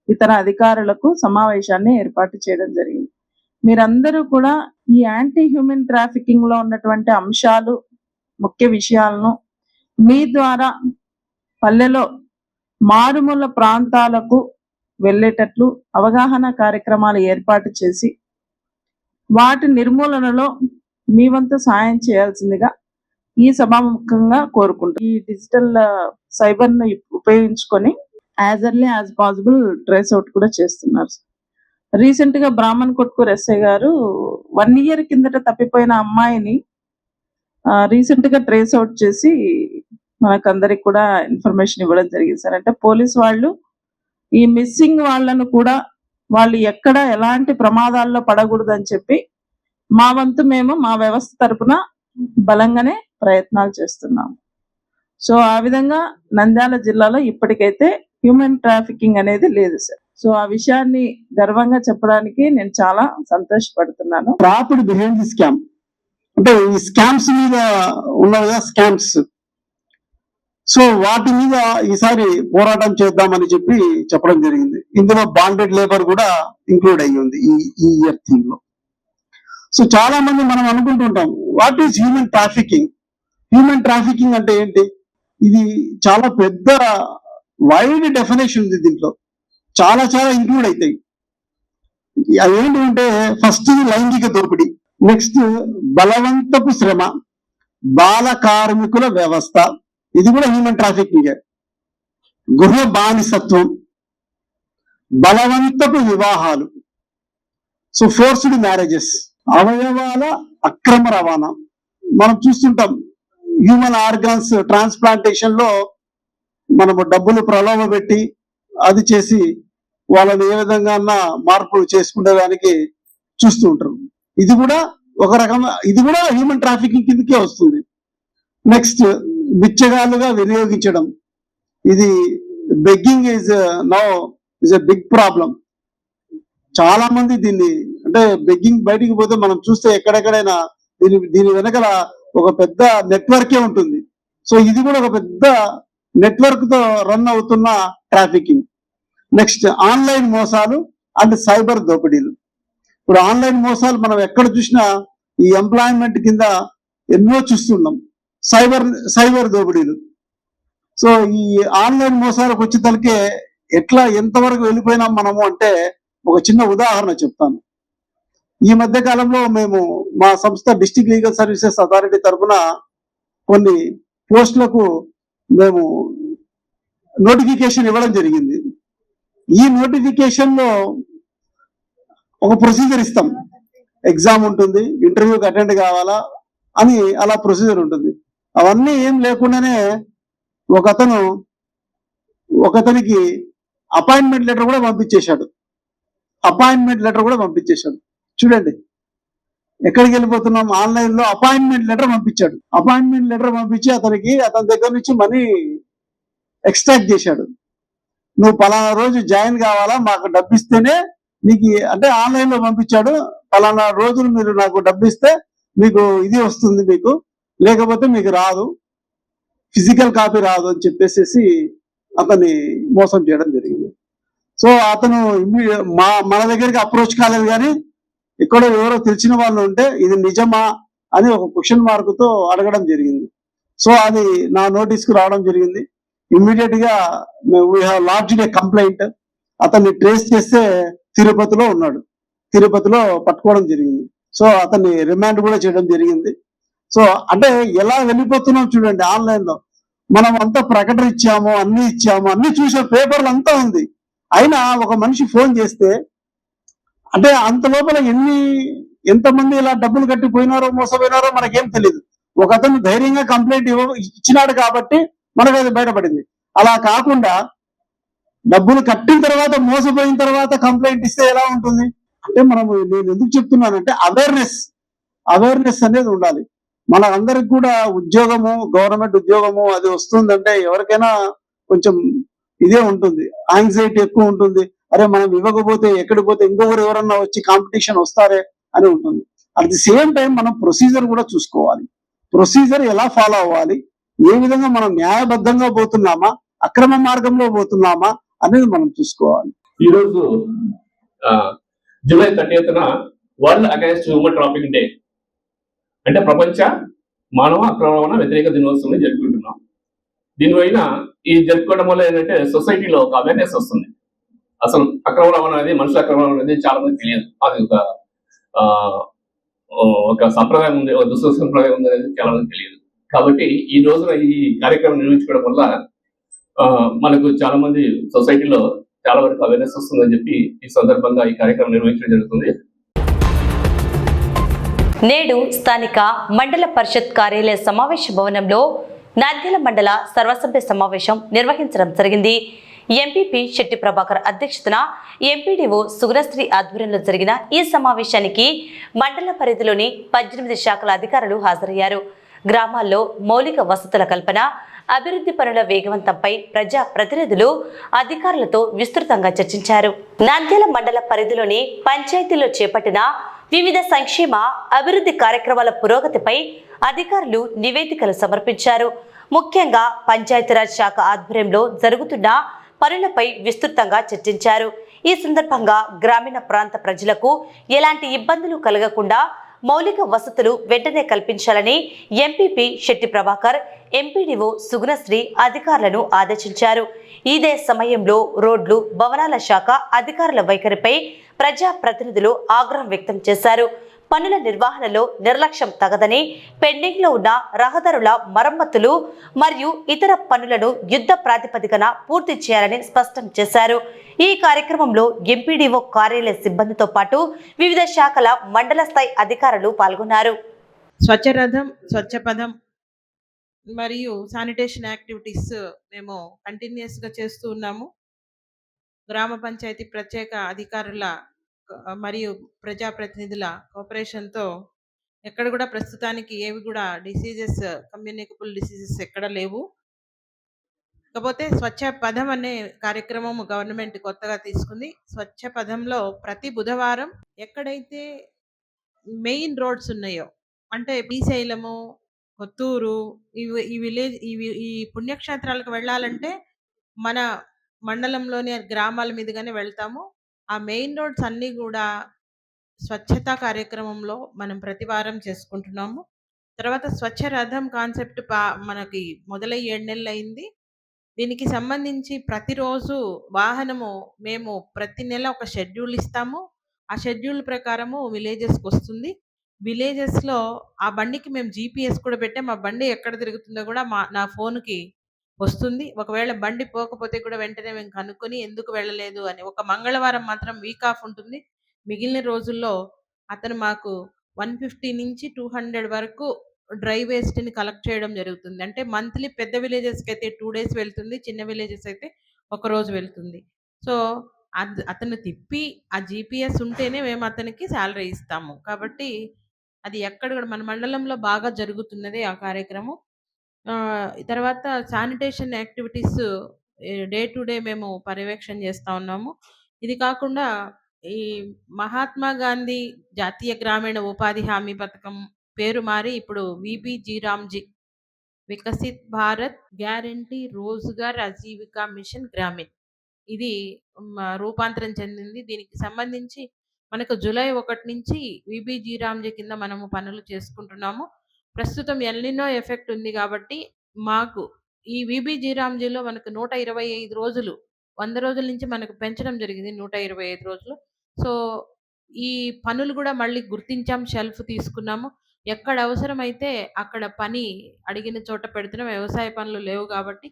ఇతర అధికారులకు సమావేశాన్ని ఏర్పాటు చేయడం జరిగింది. మీరందరూ కూడా ఈ యాంటీ హ్యూమన్ ట్రాఫికింగ్ లో ఉన్నటువంటి అంశాలు, ముఖ్య విషయాలను మీ ద్వారా పల్లెలో మారుమూల ప్రాంతాలకు వెళ్ళేటట్లు అవగాహన కార్యక్రమాలు ఏర్పాటు చేసి వాటి నిర్మూలనలో మీ వంతు సాయం చేయాల్సిందిగా ఈ సభాముఖంగా కోరుకుంటాం. ఈ డిజిటల్ సైబర్ ను ఉపయోగించుకొని as early as possible trace out కూడా చేస్తున్నారు. రీసెంట్ గా బ్రాహ్మణ్ కొట్కూర్ ఎస్ఐ గారు 1 year కిందట తప్పిపోయిన అమ్మాయిని రీసెంట్ గా ట్రేస్ అవుట్ చేసి మనకందరికి కూడా ఇన్ఫర్మేషన్ ఇవ్వడం జరిగింది సార్. అంటే పోలీస్ వాళ్ళు ఈ మిస్సింగ్ వాళ్ళను కూడా వాళ్ళు ఎక్కడ ఎలాంటి ప్రమాదాల్లో పడకూడదు అని చెప్పి మా వంతు మేము మా వ్యవస్థ తరపున బలంగానే ప్రయత్నాలు చేస్తున్నాము. సో ఆ విధంగా నంద్యాల జిల్లాలో ఇప్పటికైతే హ్యూమన్ ట్రాఫికింగ్ అనేది లేదు సార్. సో ఆ విషయాన్ని గర్వంగా చెప్పడానికి నేను చాలా సంతోషపడుతున్నాను. ప్రాపర్టీ బిహైండ్ ది స్కామ్ అంటే ఈ స్కామ్స్ మీద ఉన్నవిగా స్కామ్స్, సో వాటి మీద ఈసారి పోరాటం చేద్దామని చెప్పి చెప్పడం జరిగింది. ఇందులో బాండెడ్ లేబర్ కూడా ఇంక్లూడ్ అయ్యి ఉంది ఈ ఇయర్ థీమ్ లో. సో చాలా మంది మనం అనుకుంటుంటాం what is human trafficking. Human trafficking అంటే ఏంటి? ఇది చాలా పెద్ద వైడ్ డెఫినేషన్ ఉంది. దీంట్లో చాలా చాలా ఇంక్లూడ్ అవుతాయి. అదేంటి అంటే ఫస్ట్ లైంగిక దోపిడీ, నెక్స్ట్ బలవంతపు శ్రమ, బాల కార్మికుల వ్యవస్థ, ఇది కూడా హ్యూమన్ ట్రాఫికింగ్. గృహ బానిసత్వం, బలవంతపు వివాహాలు, సో ఫోర్స్డ్ మ్యారేజెస్, అవయవాల అక్రమ రవాణా. మనం చూస్తుంటాం హ్యూమన్ ఆర్గాన్స్ ట్రాన్స్ప్లాంటేషన్ లో మనము డబ్బులు ప్రలోభ పెట్టి అది చేసి వాళ్ళని ఏ విధంగా మార్పులు చేసుకునేదానికి చూస్తూ ఉంటారు. ఇది కూడా ఒక రకమైన, ఇది కూడా హ్యూమన్ ట్రాఫికింగ్ కిందకే వస్తుంది. నెక్స్ట్ బిచ్చగాళ్ళుగా వినియోగించడం, ఇది begging is now is a big problem. చాలా మంది దీన్ని అంటే బెగ్గింగ్ బయటికి పోతే మనం చూస్తే ఎక్కడెక్కడైనా దీని వెనకాల ఒక పెద్ద నెట్వర్కే ఉంటుంది. సో ఇది కూడా ఒక పెద్ద నెట్వర్క్ తో రన్ అవుతున్న ట్రాఫికింగ్. నెక్స్ట్ ఆన్లైన్ మోసాలు అండ్ సైబర్ దోపిడీలు. ఇప్పుడు ఆన్లైన్ మోసాలు మనం ఎక్కడ చూసినా ఈ ఎంప్లాయ్మెంట్ కింద ఎన్నో చూస్తున్నాం. సైబర్ దోపిడీలు. సో ఈ ఆన్లైన్ మోసాలకు వచ్చేతలకే ఎట్లా ఎంతవరకు వెళ్ళిపోయినాం మనము అంటే ఒక చిన్న ఉదాహరణ చెప్తాను. ఈ మధ్య కాలంలో మేము మా సంస్థ డిస్ట్రిక్ట్ లీగల్ సర్వీసెస్ అథారిటీ తరఫున కొన్ని పోస్టులకు మేము నోటిఫికేషన్ ఇవ్వడం జరిగింది. ఈ నోటిఫికేషన్ లో ఒక ప్రొసీజర్ ఇస్తాం. ఎగ్జామ్ ఉంటుంది, ఇంటర్వ్యూకి అటెండ్ కావాలా అని అలా ప్రొసీజర్ ఉంటుంది. అవన్నీ ఏం లేకుండానే ఒకతనికి అపాయింట్మెంట్ లెటర్ కూడా పంపించేశాడు. చూడండి ఎక్కడికి వెళ్ళిపోతున్నాం. ఆన్లైన్ లో అపాయింట్మెంట్ లెటర్ పంపించి అతని దగ్గర నుంచి మనీ ఎక్స్ట్రాక్ట్ చేశాడు. నువ్వు పలానా రోజు జాయిన్ కావాలా, మాకు డబ్బు ఇస్తేనే నీకు, అంటే ఆన్లైన్ లో పంపించాడు. పలానా రోజులు మీరు నాకు డబ్బు ఇస్తే మీకు ఇది వస్తుంది, మీకు లేకపోతే మీకు రాదు, ఫిజికల్ కాపీ రాదు అని చెప్పేసి అతన్ని మోసం చేయడం జరిగింది. సో అతను మన దగ్గరికి అప్రోచ్ కాలేదు, కానీ ఎక్కడో ఎవరో తెలిసిన వాళ్ళు ఉంటే ఇది నిజమా అని ఒక క్వశ్చన్ మార్క్ తో అడగడం జరిగింది. సో అది నా నోటీస్ కు రావడం జరిగింది. ఇమ్మీడియట్ గా we have lodged A complaint. అతన్ని ట్రేస్ చేస్తే తిరుపతిలో ఉన్నాడు. తిరుపతిలో పట్టుకోవడం జరిగింది. సో అతన్ని రిమాండ్ కూడా చేయడం జరిగింది. సో అంటే ఎలా వెళ్ళిపోతున్నాం చూడండి. ఆన్లైన్ లో మనం అంతా ప్రకటన ఇచ్చాము, అన్ని చూసే పేపర్లు అంతా ఉంది. అయినా ఒక మనిషి ఫోన్ చేస్తే అంటే అంత లోపల ఎంతమంది ఇలా డబ్బులు కట్టిపోయినారో మోసపోయినారో మనకేం తెలియదు. ఒక అతను ధైర్యంగా కంప్లైంట్ ఇచ్చినాడు కాబట్టి మనకు అది బయటపడింది. అలా కాకుండా డబ్బులు కట్టిన తర్వాత, మోసపోయిన తర్వాత కంప్లైంట్ ఇస్తే ఎలా ఉంటుంది అంటే, నేను ఎందుకు చెప్తున్నానంటే అవేర్నెస్ అనేది ఉండాలి. మన అందరికి కూడా ఉద్యోగము, గవర్నమెంట్ ఉద్యోగము అది వస్తుందంటే ఎవరికైనా కొంచెం ఇదే ఉంటుంది, యాంగ్జైటీ ఎక్కువ ఉంటుంది. అరే మనం ఇవ్వకపోతే ఎక్కడికి పోతే ఇంకొకరు ఎవరన్నా వచ్చి కాంపిటీషన్ వస్తారే అని ఉంటుంది. అట్ ది సేమ్ టైం మనం ప్రొసీజర్ కూడా చూసుకోవాలి. ప్రొసీజర్ ఎలా ఫాలో అవ్వాలి, ఏ విధంగా మనం న్యాయబద్ధంగా పోతున్నామా, అక్రమ మార్గంలో పోతున్నామా అనేది మనం చూసుకోవాలి. ఈరోజు జూలై 30న world against human trafficking day, అంటే ప్రపంచ మానవ అక్రమణ వ్యతిరేక దినోత్సవం జరుపుకుంటున్నాం. దీనిపైన ఈ జరుపుకోవడం వల్ల ఏంటంటే సొసైటీలో ఒక అవేర్నెస్ వస్తుంది. అసలు అక్రమ రవాణా అనేది, మనుషుల అక్రమ రవాణా అనేది చాలా మంది తెలియదు. అది ఒక సంప్రదాయం ఉంది, ఒక దుష్ట సంప్రదాయం ఉంది అనేది చాలా మంది తెలియదు. కాబట్టి ఈ రోజున ఈ కార్యక్రమం నిర్వహించుకోవడం వల్ల మనకు చాలా మంది సొసైటీలో చాలా వరకు అవేర్నెస్ వస్తుందని చెప్పి ఈ సందర్భంగా ఈ కార్యక్రమం నిర్వహించడం జరుగుతుంది. నేడు స్థానిక మండల పరిషత్ కార్యాలయ సమావేశ భవనంలో నంద్యాల మండల సర్వసభ్య సమావేశం నిర్వహించడం జరిగింది. ఎంపీపీ శెట్టి ప్రభాకర్ అధ్యక్షతన ఎంపీడీఓ సుగుణశ్రీ ఆధ్వర్యంలో జరిగిన ఈ సమావేశానికి మండల పరిధిలోని 18 శాఖల అధికారులు హాజరయ్యారు. గ్రామాల్లో మౌలిక వసతుల కల్పన, అభివృద్ధి పనుల వేగవంతంపై ప్రజా ప్రతినిధులు అధికారులతో విస్తృతంగా చర్చించారు. నంద్యాల మండల పరిధిలోని పంచాయతీల్లో చేపట్టిన వివిధ సంక్షేమ అభివృద్ధి కార్యక్రమాల పురోగతిపై అధికారులు నివేదికలు సమర్పించారు. ముఖ్యంగా పంచాయతీరాజ్ శాఖ ఆధ్వర్యంలో జరుగుతున్న పనులపై విస్తృతంగా చర్చించారు. ఈ సందర్భంగా గ్రామీణ ప్రాంత ప్రజలకు ఎలాంటి ఇబ్బందులు కలగకుండా మౌలిక వసతులు వెంటనే కల్పించాలని ఎంపీపీ శెట్టి ప్రభాకర్, ఎంపీడీఓ సుగుణశ్రీ అధికారులను ఆదేశించారు. ఇదే సమయంలో రోడ్లు, భవనాల శాఖ అధికారుల వైఖరిపై ప్రజా ప్రతినిధులు ఆగ్రహం వ్యక్తం చేశారు. పనుల నిర్వహణలో నిర్లక్ష్యం తగదని, పెండింగ్లో ఉన్న రహదారుల మరమ్మతులు మరియు ఇతర పనులను యుద్ధ ప్రాతిపదికన పూర్తి చేయాలని స్పష్టం చేశారు. ఈ కార్యక్రమంలో ఎంపీడీఓ కార్యాలయ సిబ్బందితో పాటు వివిధ శాఖల మండల స్థాయి అధికారులు పాల్గొన్నారు. స్వచ్ఛరథం, స్వచ్ఛపథం మరియు శానిటేషన్ యాక్టివిటీస్ మేము కంటిన్యూస్గా చేస్తూ ఉన్నాము. గ్రామ పంచాయతీ ప్రత్యేక అధికారుల మరియు ప్రజాప్రతినిధుల కోఆపరేషన్తో ఎక్కడ కూడా ప్రస్తుతానికి ఏవి కూడా డిసీజెస్, కమ్యూనికబుల్ డిసీజెస్ ఎక్కడ లేవు. కాకపోతే స్వచ్ఛ పథం అనే కార్యక్రమం గవర్నమెంట్ కొత్తగా తీసుకుంది. స్వచ్ఛ పథంలో ప్రతి బుధవారం ఎక్కడైతే మెయిన్ రోడ్స్ ఉన్నాయో, అంటే శ్రీశైలము, కొత్తూరు, ఈ విలేజ్, ఈ పుణ్యక్షేత్రాలకు వెళ్ళాలంటే మన మండలంలోని గ్రామాల మీదుగానే వెళ్తాము. ఆ మెయిన్ రోడ్స్ అన్నీ కూడా స్వచ్ఛతా కార్యక్రమంలో మనం ప్రతి వారం చేసుకుంటున్నాము. తర్వాత స్వచ్ఛ రథం కాన్సెప్ట్ మనకి మొదలై 7 నెలలు అయింది. దీనికి సంబంధించి ప్రతిరోజు వాహనము మేము ప్రతి నెల ఒక షెడ్యూల్ ఇస్తాము. ఆ షెడ్యూల్ ప్రకారము విలేజెస్కి వస్తుంది. విలేజెస్లో ఆ బండికి మేము జీపీఎస్ కూడా పెట్టాం. ఆ బండి ఎక్కడ తిరుగుతుందో కూడా నా ఫోన్కి వస్తుంది. ఒకవేళ బండి పోకపోతే కూడా వెంటనే మేము కనుక్కొని ఎందుకు వెళ్ళలేదు అని. ఒక మంగళవారం మాత్రం వీక్ ఆఫ్ ఉంటుంది. మిగిలిన రోజుల్లో అతను మాకు 150 నుంచి 200 వరకు డ్రై వేస్ట్‌ని కలెక్ట్ చేయడం జరుగుతుంది. అంటే మంత్లీ పెద్ద విలేజెస్‌కి అయితే 2 డేస్ వెళ్తుంది. చిన్న విలేజెస్ అయితే ఒక రోజు వెళ్తుంది. సో, అతను తిప్పి ఆ జీపీఎస్ ఉంటేనే మేము అతనికి సాలరీ ఇస్తాము. కాబట్టి అది ఎక్కడ కూడా మన మండలంలో బాగా జరుగుతున్నది ఆ కార్యక్రమం. తర్వాత sanitation activities day to day మేము పర్యవేక్షణ చేస్తా ఉన్నాము. ఇది కాకుండా ఈ మహాత్మా గాంధీ జాతీయ గ్రామీణ ఉపాధి హామీ పథకం పేరు మారి ఇప్పుడు VBG Viksit Bharat guarantee Rozgar Ajeevika mission Gramin ఇది రూపాంతరం చెందింది. దీనికి సంబంధించి మనకు జూలై 1 నుంచి విబిజీ కింద మనము పనులు చేసుకుంటున్నాము. ప్రస్తుతం ఎల్నినో ఎఫెక్ట్ ఉంది కాబట్టి మాకు ఈ విబిజీలో మనకు 125 రోజులు 100 రోజుల నుంచి మనకు పెంచడం జరిగింది 125 రోజులు. సో ఈ పనులు కూడా మళ్ళీ గుర్తించాం, షెల్ఫ్ తీసుకున్నాము. ఎక్కడ అవసరమైతే అక్కడ పని అడిగిన చోట పెడుతున్నాం. వ్యవసాయ పనులు లేవు కాబట్టి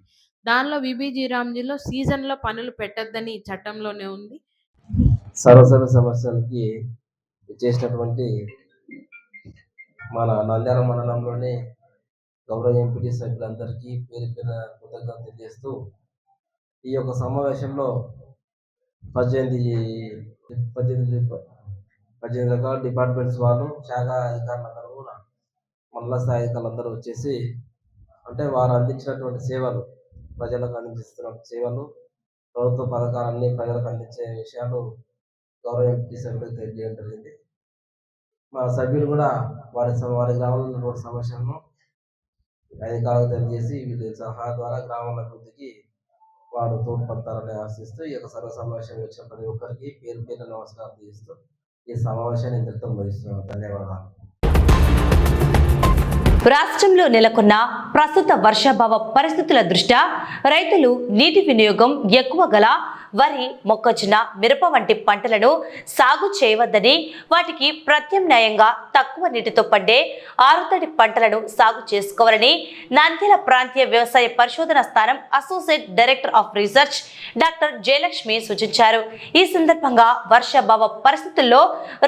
దానిలో విబిజీలో సీజన్లో పనులు పెట్టొద్దని చట్టంలోనే ఉంది. సర్వసభ్య సమస్యలకి చేసినటువంటి మన నంద్యాల మండలంలోని గౌరవ ఎంపీటీ సభ్యులందరికీ పేరు పేరున కృతజ్ఞతలు తెలియజేస్తూ ఈ యొక్క సమావేశంలో 18 రకాల డిపార్ట్మెంట్స్ వాళ్ళు, శాఖ అధికారులందరూ కూడా మండల స్థాయి అధికారులందరూ వచ్చేసి అంటే వారు అందించినటువంటి సేవలు, ప్రజలకు అందిస్తున్న సేవలు, ప్రభుత్వ పథకాలన్నీ ప్రజలకు అందించే విషయాలు గౌరవ ఎంపీ సభ్యులకు తెలియజేయడం జరిగింది. మా సభ్యులు కూడా వారి గ్రామంలో ఉన్నటువంటి సమస్యలను అధికారులకు తెలియజేసి వీళ్ళ సలహా ద్వారా గ్రామాల అభివృద్ధికి వారు తోడ్పడతారని ఆశిస్తూ ఈ యొక్క సర్వ సమావేశం వచ్చిన ప్రతి ఒక్కరికి పేరు పేరు నమస్కారం చేస్తూ ఈ సమావేశాన్ని ఇంతటితో ముగిస్తున్నాను. ధన్యవాదాలు. రాష్ట్రంలో నెలకొన్న ప్రస్తుత వర్షాభావ పరిస్థితుల దృష్ట్యా రైతులు నీటి వినియోగం ఎక్కువ గల వరి, మొక్కజొన్న, మిరప వంటి పంటలను సాగు చేయవద్దని, వాటికి ప్రత్యామ్నాయంగా తక్కువ నీటితో పండే ఆరుతడి పంటలను సాగు చేసుకోవాలని నంద్యాల ప్రాంతీయ వ్యవసాయ పరిశోధన స్థానం associate director of research doctor Jayalakshmi సూచించారు. ఈ సందర్భంగా వర్షాభావ పరిస్థితుల్లో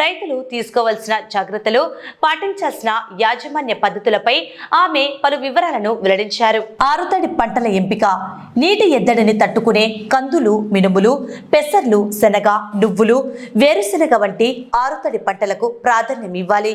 రైతులు తీసుకోవాల్సిన జాగ్రత్తలు, పాటించాల్సిన యాజమాన్య పద్ధతులపై ఆమె పలు వివరాలను వెల్లడించారు. ఆరుతడి పంటల ఎంపిక: నీటి ఎద్దడిని తట్టుకునే కందులు, మినుములు, పెసర్లు, శనగ, నువ్వులు, వేరుశెనగ వంటి ఆరుతడి పంటలకు ప్రాధాన్యం ఇవ్వాలి.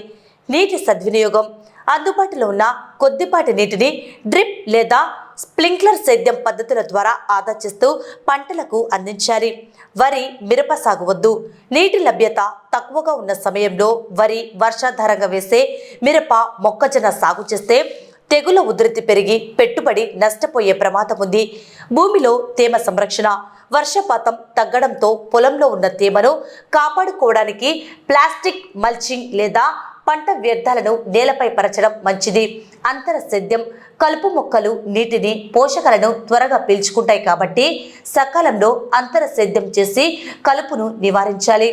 నీటి సద్వినియోగం: అందుబాటులో ఉన్న కొద్దిపాటి నీటిని డ్రిప్ లేదా స్ప్రింక్లర్ సేద్యం పద్ధతుల ద్వారా ఆదా చేస్తూ పంటలకు అందించాలి. వరి, మిరప సాగు వద్దు. నీటి లభ్యత తక్కువగా ఉన్న సమయంలో వరి, వర్షాధారంగా వేసే మిరప, మొక్కజొన్న సాగు చేస్తే తెగుల ఉధృతి పెరిగి పెట్టుబడి నష్టపోయే ప్రమాదం ఉంది. భూమిలో తేమ సంరక్షణ: వర్షపాతం తగ్గడంతో పొలంలో ఉన్న తేమను కాపాడుకోవడానికి ప్లాస్టిక్ మల్చింగ్ లేదా పంట వ్యర్థాలను నేలపై పరచడం మంచిది. అంతర సేద్యం: కలుపు మొక్కలు నీటిని, పోషకాలను త్వరగా పీల్చుకుంటాయి కాబట్టి సకాలంలో అంతర సేద్యం చేసి కలుపును నివారించాలి.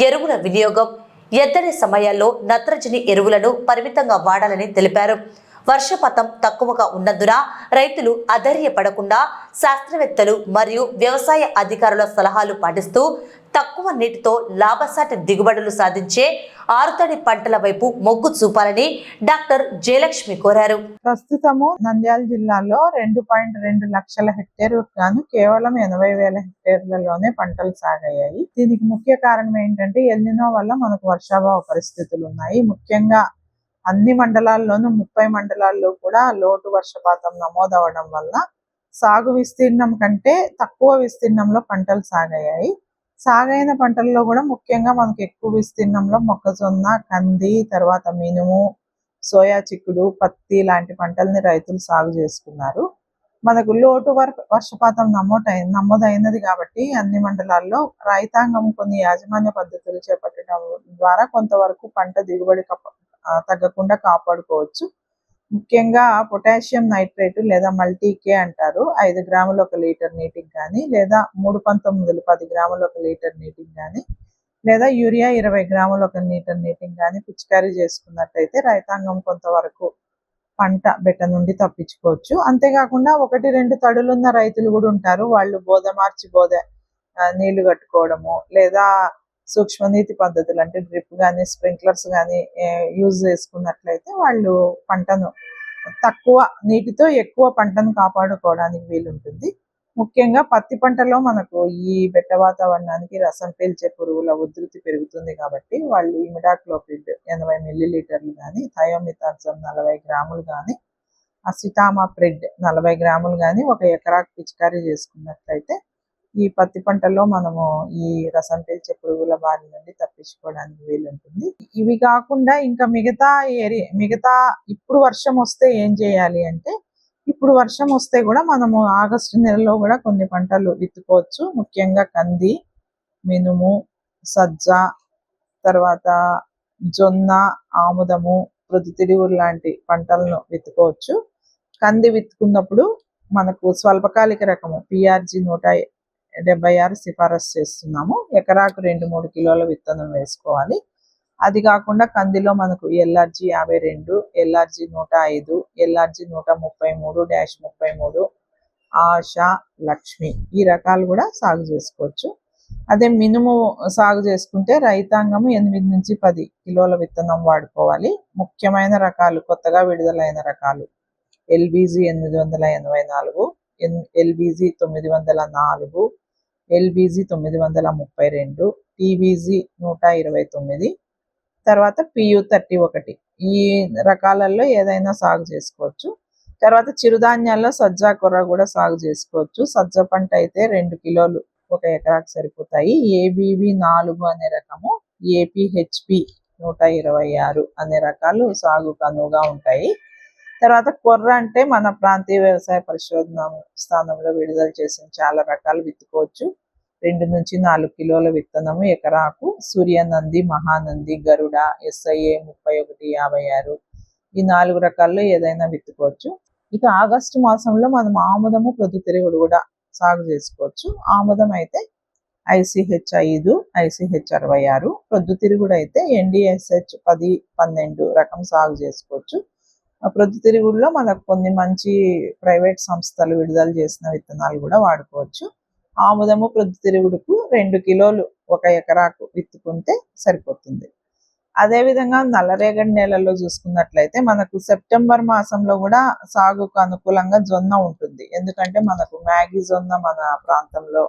ఎరువుల వినియోగం: ఎద్దడి సమయాల్లో నత్రజని ఎరువులను పరిమితంగా వాడాలని తెలిపారు. వర్షపాతం తక్కువగా ఉన్నందున రైతులు అధైర్యపడకుండా శాస్త్రవేత్తలు మరియు వ్యవసాయ అధికారుల సలహాలు పాటిస్తూ తక్కువ నీటితో లాభసాటి దిగుబడులు సాధించే ఆరుతడి పంటల వైపు మొగ్గు చూపాలని డాక్టర్ జయలక్ష్మి కోరారు. ప్రస్తుతము నంద్యాల జిల్లాలో 2.2 లక్షల హెక్టేర్లు గాను కేవలం 80,000 హెక్టేర్లలోనే పంటలు సాగయ్యాయి. దీనికి ముఖ్య కారణం ఏంటంటే ఎల్నినో వల్ల మనకు వర్షాభావ పరిస్థితులు ఉన్నాయి. ముఖ్యంగా అన్ని మండలాల్లోనూ 30 మండలాల్లో కూడా లోటు వర్షపాతం నమోదవడం వల్ల సాగు విస్తీర్ణం కంటే తక్కువ విస్తీర్ణంలో పంటలు సాగయ్యాయి. సాగైన పంటల్లో కూడా ముఖ్యంగా మనకు ఎక్కువ విస్తీర్ణంలో మొక్కజొన్న, కంది, తర్వాత మినుము, సోయా చిక్కుడు, పత్తి లాంటి పంటల్ని రైతులు సాగు చేసుకున్నారు. మనకు లోటు వర్షపాతం నమోదైనది కాబట్టి అన్ని మండలాల్లో రైతాంగం కొన్ని యాజమాన్య పద్ధతులు చేపట్టడం ద్వారా కొంతవరకు పంట దిగుబడి తగ్గకుండా కాపాడుకోవచ్చు. ముఖ్యంగా పొటాషియం నైట్రేట్ లేదా మల్టీకే అంటారు. 5 గ్రాములు 1 లీటర్ నీటికి కానీ, లేదా 319 10 గ్రాములు 1 లీటర్ నీటికి కానీ, లేదా యూరియా 20 గ్రాములు 1 లీటర్ నీటికి కానీ పిచికారీ చేసుకున్నట్లయితే రైతాంగం కొంతవరకు పంట బెట్ట నుండి తప్పించుకోవచ్చు. అంతేకాకుండా 1-2 తడులున్న రైతులు కూడా ఉంటారు. వాళ్ళు బోద మార్చి నీళ్లు కట్టుకోవడము, లేదా సూక్ష్మనీటి పద్ధతులు అంటే డ్రిప్ కానీ స్ప్రింక్లర్స్ కానీ యూజ్ చేసుకున్నట్లయితే వాళ్ళు పంటను తక్కువ నీటితో ఎక్కువ పంటను కాపాడుకోవడానికి వీలుంటుంది. ముఖ్యంగా పత్తి పంటలో మనకు ఈ బెట్ట వాతావరణానికి రసం పీల్చే పురుగుల ఉధృతి పెరుగుతుంది కాబట్టి వాళ్ళు ఇమిడాక్లోపిడ్ 80 మిల్లీలీటర్లు కానీ, థయోమిథాక్సమ్ 40 గ్రాములు కానీ, అసిటామాప్రిడ్ 40 గ్రాములు కానీ 1 ఎకరాకు పిచికారీ చేసుకున్నట్లయితే ఈ పత్తి పంటలో మనము ఈ రసం పీల్చే పురుగుల బారి నుండి తప్పించుకోవడానికి వీలుంటుంది. ఇవి కాకుండా ఇంకా మిగతా ఇప్పుడు వర్షం వస్తే ఏం చేయాలి అంటే, ఇప్పుడు వర్షం వస్తే కూడా మనము ఆగస్టు నెలలో కూడా కొన్ని పంటలు విత్తుకోవచ్చు. ముఖ్యంగా కంది, మినుము, సజ్జ, తర్వాత జొన్న, ఆముదము, ప్రొద్దుతిరుగుడు లాంటి పంటలను విత్తుకోవచ్చు. కంది విత్తుకున్నప్పుడు మనకు స్వల్పకాలిక రకము PRG 176 సిఫారసు చేస్తున్నాము. ఎకరాకు 2-3 కిలోల విత్తనం వేసుకోవాలి. అది కాకుండా కందిలో మనకు LRG 52, LRG 105, LRG 133-33, ఆశ, లక్ష్మి ఈ రకాలు కూడా సాగు చేసుకోవచ్చు. అదే మినుము సాగు చేసుకుంటే రైతాంగము 8-10 కిలోల విత్తనం వాడుకోవాలి. ముఖ్యమైన రకాలు, కొత్తగా విడుదలైన రకాలు LBG 884, LBG 904, LBG 932, TBG 129, తర్వాత PU 31 ఈ రకాలలో ఏదైనా సాగు చేసుకోవచ్చు. తర్వాత చిరుధాన్యాల్లో సజ్జ కొర్ర కూడా సాగు చేసుకోవచ్చు. సజ్జ పంట అయితే 2 కిలోలు 1 ఎకరాకు సరిపోతాయి. ABV 4 అనే రకము, APHP 126 అనే రకాలు సాగుకు అనువుగా ఉంటాయి. తర్వాత కొర్ర అంటే మన ప్రాంతీయ వ్యవసాయ పరిశోధన స్థానంలో విడుదల చేసిన చాలా రకాలు విత్తుకోవచ్చు. 2-4 కిలోల విత్తనము ఎకరాకు. సూర్యనంది, మహానంది, గరుడ, SIA 3156 ఈ 4 రకాల్లో ఏదైనా విత్తుకోవచ్చు. ఇక ఆగస్టు మాసంలో మనం ఆముదము, ప్రొద్దుతిరుగుడు కూడా సాగు చేసుకోవచ్చు. ఆముదం అయితే ICH 5, ICH 66, ప్రొద్దుతిరుగుడు అయితే NDSH 10-12 రకం సాగు చేసుకోవచ్చు. ప్రొద్దుతిరుగుడులో మనకు కొన్ని మంచి ప్రైవేట్ సంస్థలు విడుదల చేసిన విత్తనాలు కూడా వాడుకోవచ్చు. ఆముదము, ప్రొద్దుతిరుగుడుకు 2 కిలోలు 1 ఎకరాకు విత్తుకుంటే సరిపోతుంది. అదేవిధంగా నల్లరేగడి నేలల్లో చూసుకున్నట్లయితే మనకు సెప్టెంబర్ మాసంలో కూడా సాగుకు అనుకూలంగా జొన్న ఉంటుంది. ఎందుకంటే మనకు మ్యాగీ జొన్న మన ప్రాంతంలో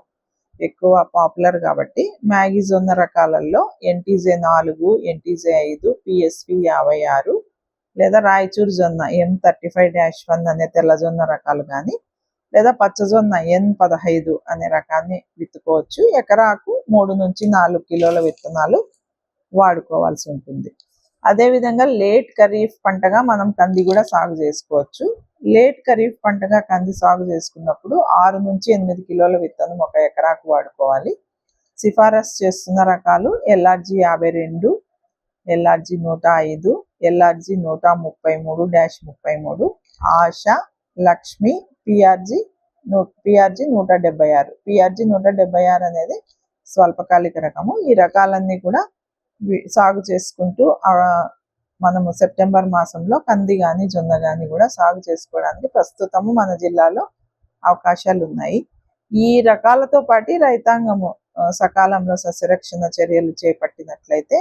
ఎక్కువ పాపులర్ కాబట్టి మ్యాగీ జొన్న రకాలలో NTJ 4, NTJ 5, PSP 56, లేదా రాయచూరు జొన్న M35-1 అనే తెల్ల జొన్న రకాలు కానీ, లేదా పచ్చజొన్న N15 అనే రకాన్ని విత్తుకోవచ్చు. ఎకరాకు 3-4 కిలోల విత్తనాలు వాడుకోవాల్సి ఉంటుంది. అదేవిధంగా లేట్ ఖరీఫ్ పంటగా మనం కంది కూడా సాగు చేసుకోవచ్చు. లేట్ ఖరీఫ్ పంటగా కంది సాగు చేసుకున్నప్పుడు 6-8 కిలోల విత్తనం 1 ఎకరాకు వాడుకోవాలి. సిఫారసు చేస్తున్న రకాలు LRG 52, LRG 105, LRG 133-33, ఆశ, లక్ష్మి, PRG 176. PRG 176 అనేది స్వల్పకాలిక రకము. ఈ రకాలన్నీ కూడా సాగు చేసుకుంటూ మనము సెప్టెంబర్ మాసంలో కంది కానీ జొన్న కానీ కూడా సాగు చేసుకోవడానికి ప్రస్తుతము మన జిల్లాలో అవకాశాలు ఉన్నాయి. ఈ రకాలతో పాటు రైతాంగము సకాలంలో సస్యరక్షణ చర్యలు చేపట్టినట్లయితే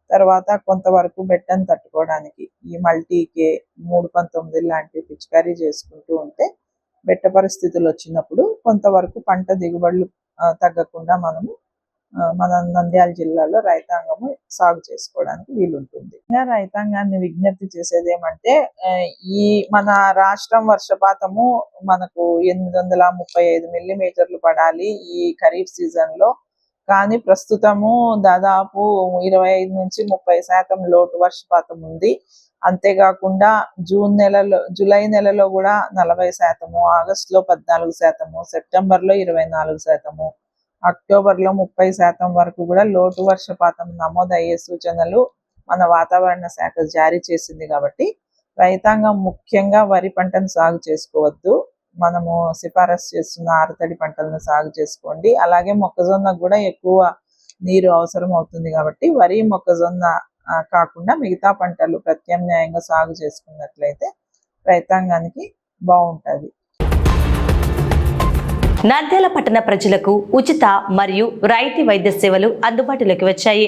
తర్వాత కొంతవరకు బెట్టను తట్టుకోవడానికి ఈ మల్టీకే 319 లాంటివి పిచికారీ చేసుకుంటూ ఉంటే బెట్ట పరిస్థితులు వచ్చినప్పుడు కొంతవరకు పంట దిగుబడులు తగ్గకుండా మనము మన నంద్యాల జిల్లాలో రైతాంగము సాగు చేసుకోవడానికి వీలుంటుంది. ఇంకా రైతాంగాన్ని విజ్ఞప్తి చేసేది ఏమంటే, ఈ మన రాష్ట్రం వర్షపాతము మనకు 835 మిల్లీమీటర్లు పడాలి ఈ ఖరీఫ్ సీజన్ లో. కానీ ప్రస్తుతము దాదాపు 25-30% లోటు వర్షపాతం ఉంది. అంతేకాకుండా జూలై నెలలో కూడా 40%, ఆగస్టులో 14%, సెప్టెంబర్లో 24%, అక్టోబర్లో 30% వరకు కూడా లోటు వర్షపాతం నమోదయ్యే సూచనలు మన వాతావరణ శాఖ జారీ చేసింది. కాబట్టి రైతాంగం ముఖ్యంగా వరి పంటను సాగు చేసుకోవద్దు. మనము సిఫారసు చేస్తున్న ఆరుతడి పంటలను సాగు చేసుకోండి. అలాగే మొక్కజొన్నకు కూడా ఎక్కువ నీరు అవసరం అవుతుంది కాబట్టి వరి మొక్కజొన్న కాకుండా మిగతా పంటలు ప్రత్యామ్నాయంగా సాగు చేసుకున్నట్లయితే రైతాంగానికి బాగుంటుంది. నంద్యాల పట్టణ ప్రజలకు ఉచిత మరియు రాయితీ వైద్య సేవలు అందుబాటులోకి వచ్చాయి.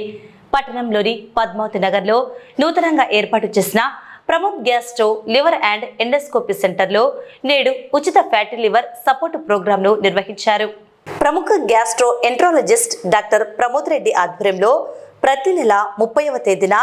పట్టణంలోని పద్మావతి నగర్లో నూతనంగా ఏర్పాటు చేసిన Pramod gastro liver and endoscopy సెంటర్లో నేడు ఉచిత ఫ్యాటీ లివర్ సపోర్ట్ ప్రోగ్రాంను నిర్వహించారు. ప్రముఖ gastro enterologist doctor Pramod Reddy ఆధ్వర్యంలో ప్రతి నెల 30వ తేదీన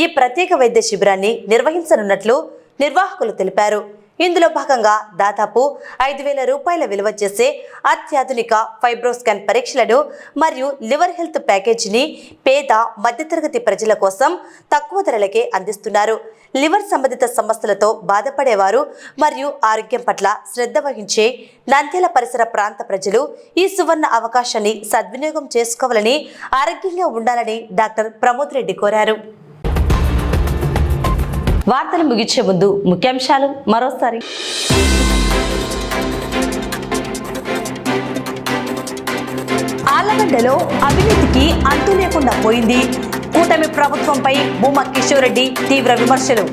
ఈ ప్రత్యేక వైద్య శిబిరాన్ని నిర్వహించనున్నట్లు నిర్వాహకులు తెలిపారు. ఇందులో భాగంగా దాదాపు 5,000 రూపాయల విలువ చేసే అత్యాధునిక ఫైబ్రోస్కాన్ పరీక్షలను మరియు లివర్ హెల్త్ ప్యాకేజీని పేద మధ్యతరగతి ప్రజల కోసం తక్కువ ధరలకే అందిస్తున్నారు. లివర్ సంబంధిత సమస్యలతో బాధపడేవారు మరియు ఆరోగ్యం పట్ల శ్రద్ధ వహించే నంద్యాల పరిసర ప్రాంత ప్రజలు ఈ సువర్ణ అవకాశాన్ని సద్వినియోగం చేసుకోవాలని, ఆరోగ్యంగా ఉండాలని డాక్టర్ ప్రమోద్ రెడ్డి కోరారు. వార్తలు ముగించే ముందు ముఖ్యాంశాలు మరోసారి. ఆళ్లగడ్డలో అవినీతికి అంతు లేకుండా పోయింది. కూటమి ప్రభుత్వంపై భూమా కిషోర్ రెడ్డి తీవ్ర విమర్శలు.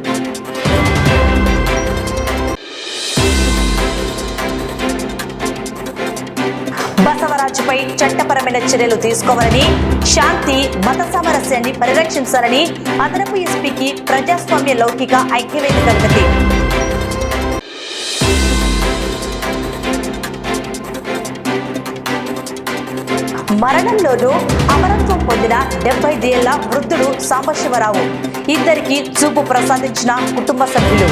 బసవరాజుపై చట్టపరమైన చర్యలు తీసుకోవాలని, శాంతి మత సామరస్యాన్ని పరిరక్షించాలని అదనపు ఎస్పీకి ప్రజాస్వామ్య లౌకిక ఐక్యవేదిక వినతి. మరణంలోనూ అమరత్వం పొందిన 70 ఏళ్ల వృద్ధుడు సాంబశివరావు. ఇద్దరికి చూపు ప్రసాదించిన కుటుంబ సభ్యులు.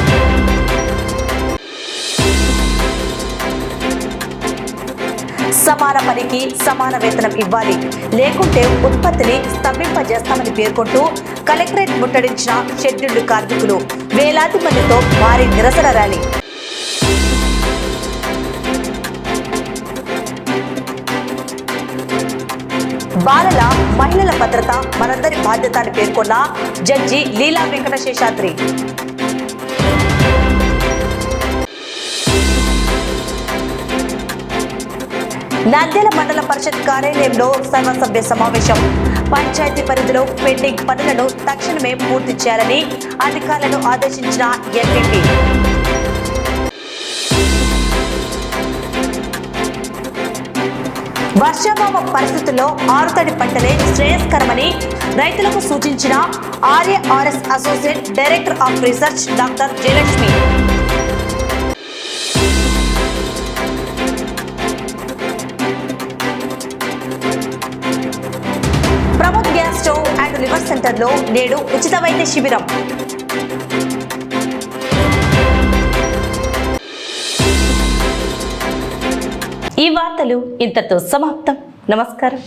సమాన పనికి సమాన వేతనం ఇవ్వాలి, లేకుంటే ఉత్పత్తిని స్తంభింపజేస్తామని పేర్కొంటూ కలెక్టరేట్ ముట్టడించిన షెడ్యూల్డ్ కార్మికులు. వేలాది మందితో భారీ నిరసన ర్యాలీ. బాలల మహిళల భద్రత మనందరి బాధ్యత అని పేర్కొన్న జడ్జి లీలా వెంకటశేషాద్రి. నంద్యాల మండల పరిషత్ కార్యాలయంలో సర్వసభ్య సమావేశం. పంచాయతీ పరిధిలో పెండింగ్ పనులను తక్షణమే పూర్తి చేయాలని అధికారులను ఆదేశించిన ఎంపీపీ. వర్షాభావ పరిస్థితుల్లో ఆరుతడి పంటలే శ్రేయస్కరమని రైతులకు సూచించిన RARS associate director of research doctor Jayalakshmi. Pramod gas stove and liver సెంటర్లో నేడు ఉచిత వైద్య శిబిరం. ఈ వార్తలు ఇంతతో సమాప్తం. నమస్కారం.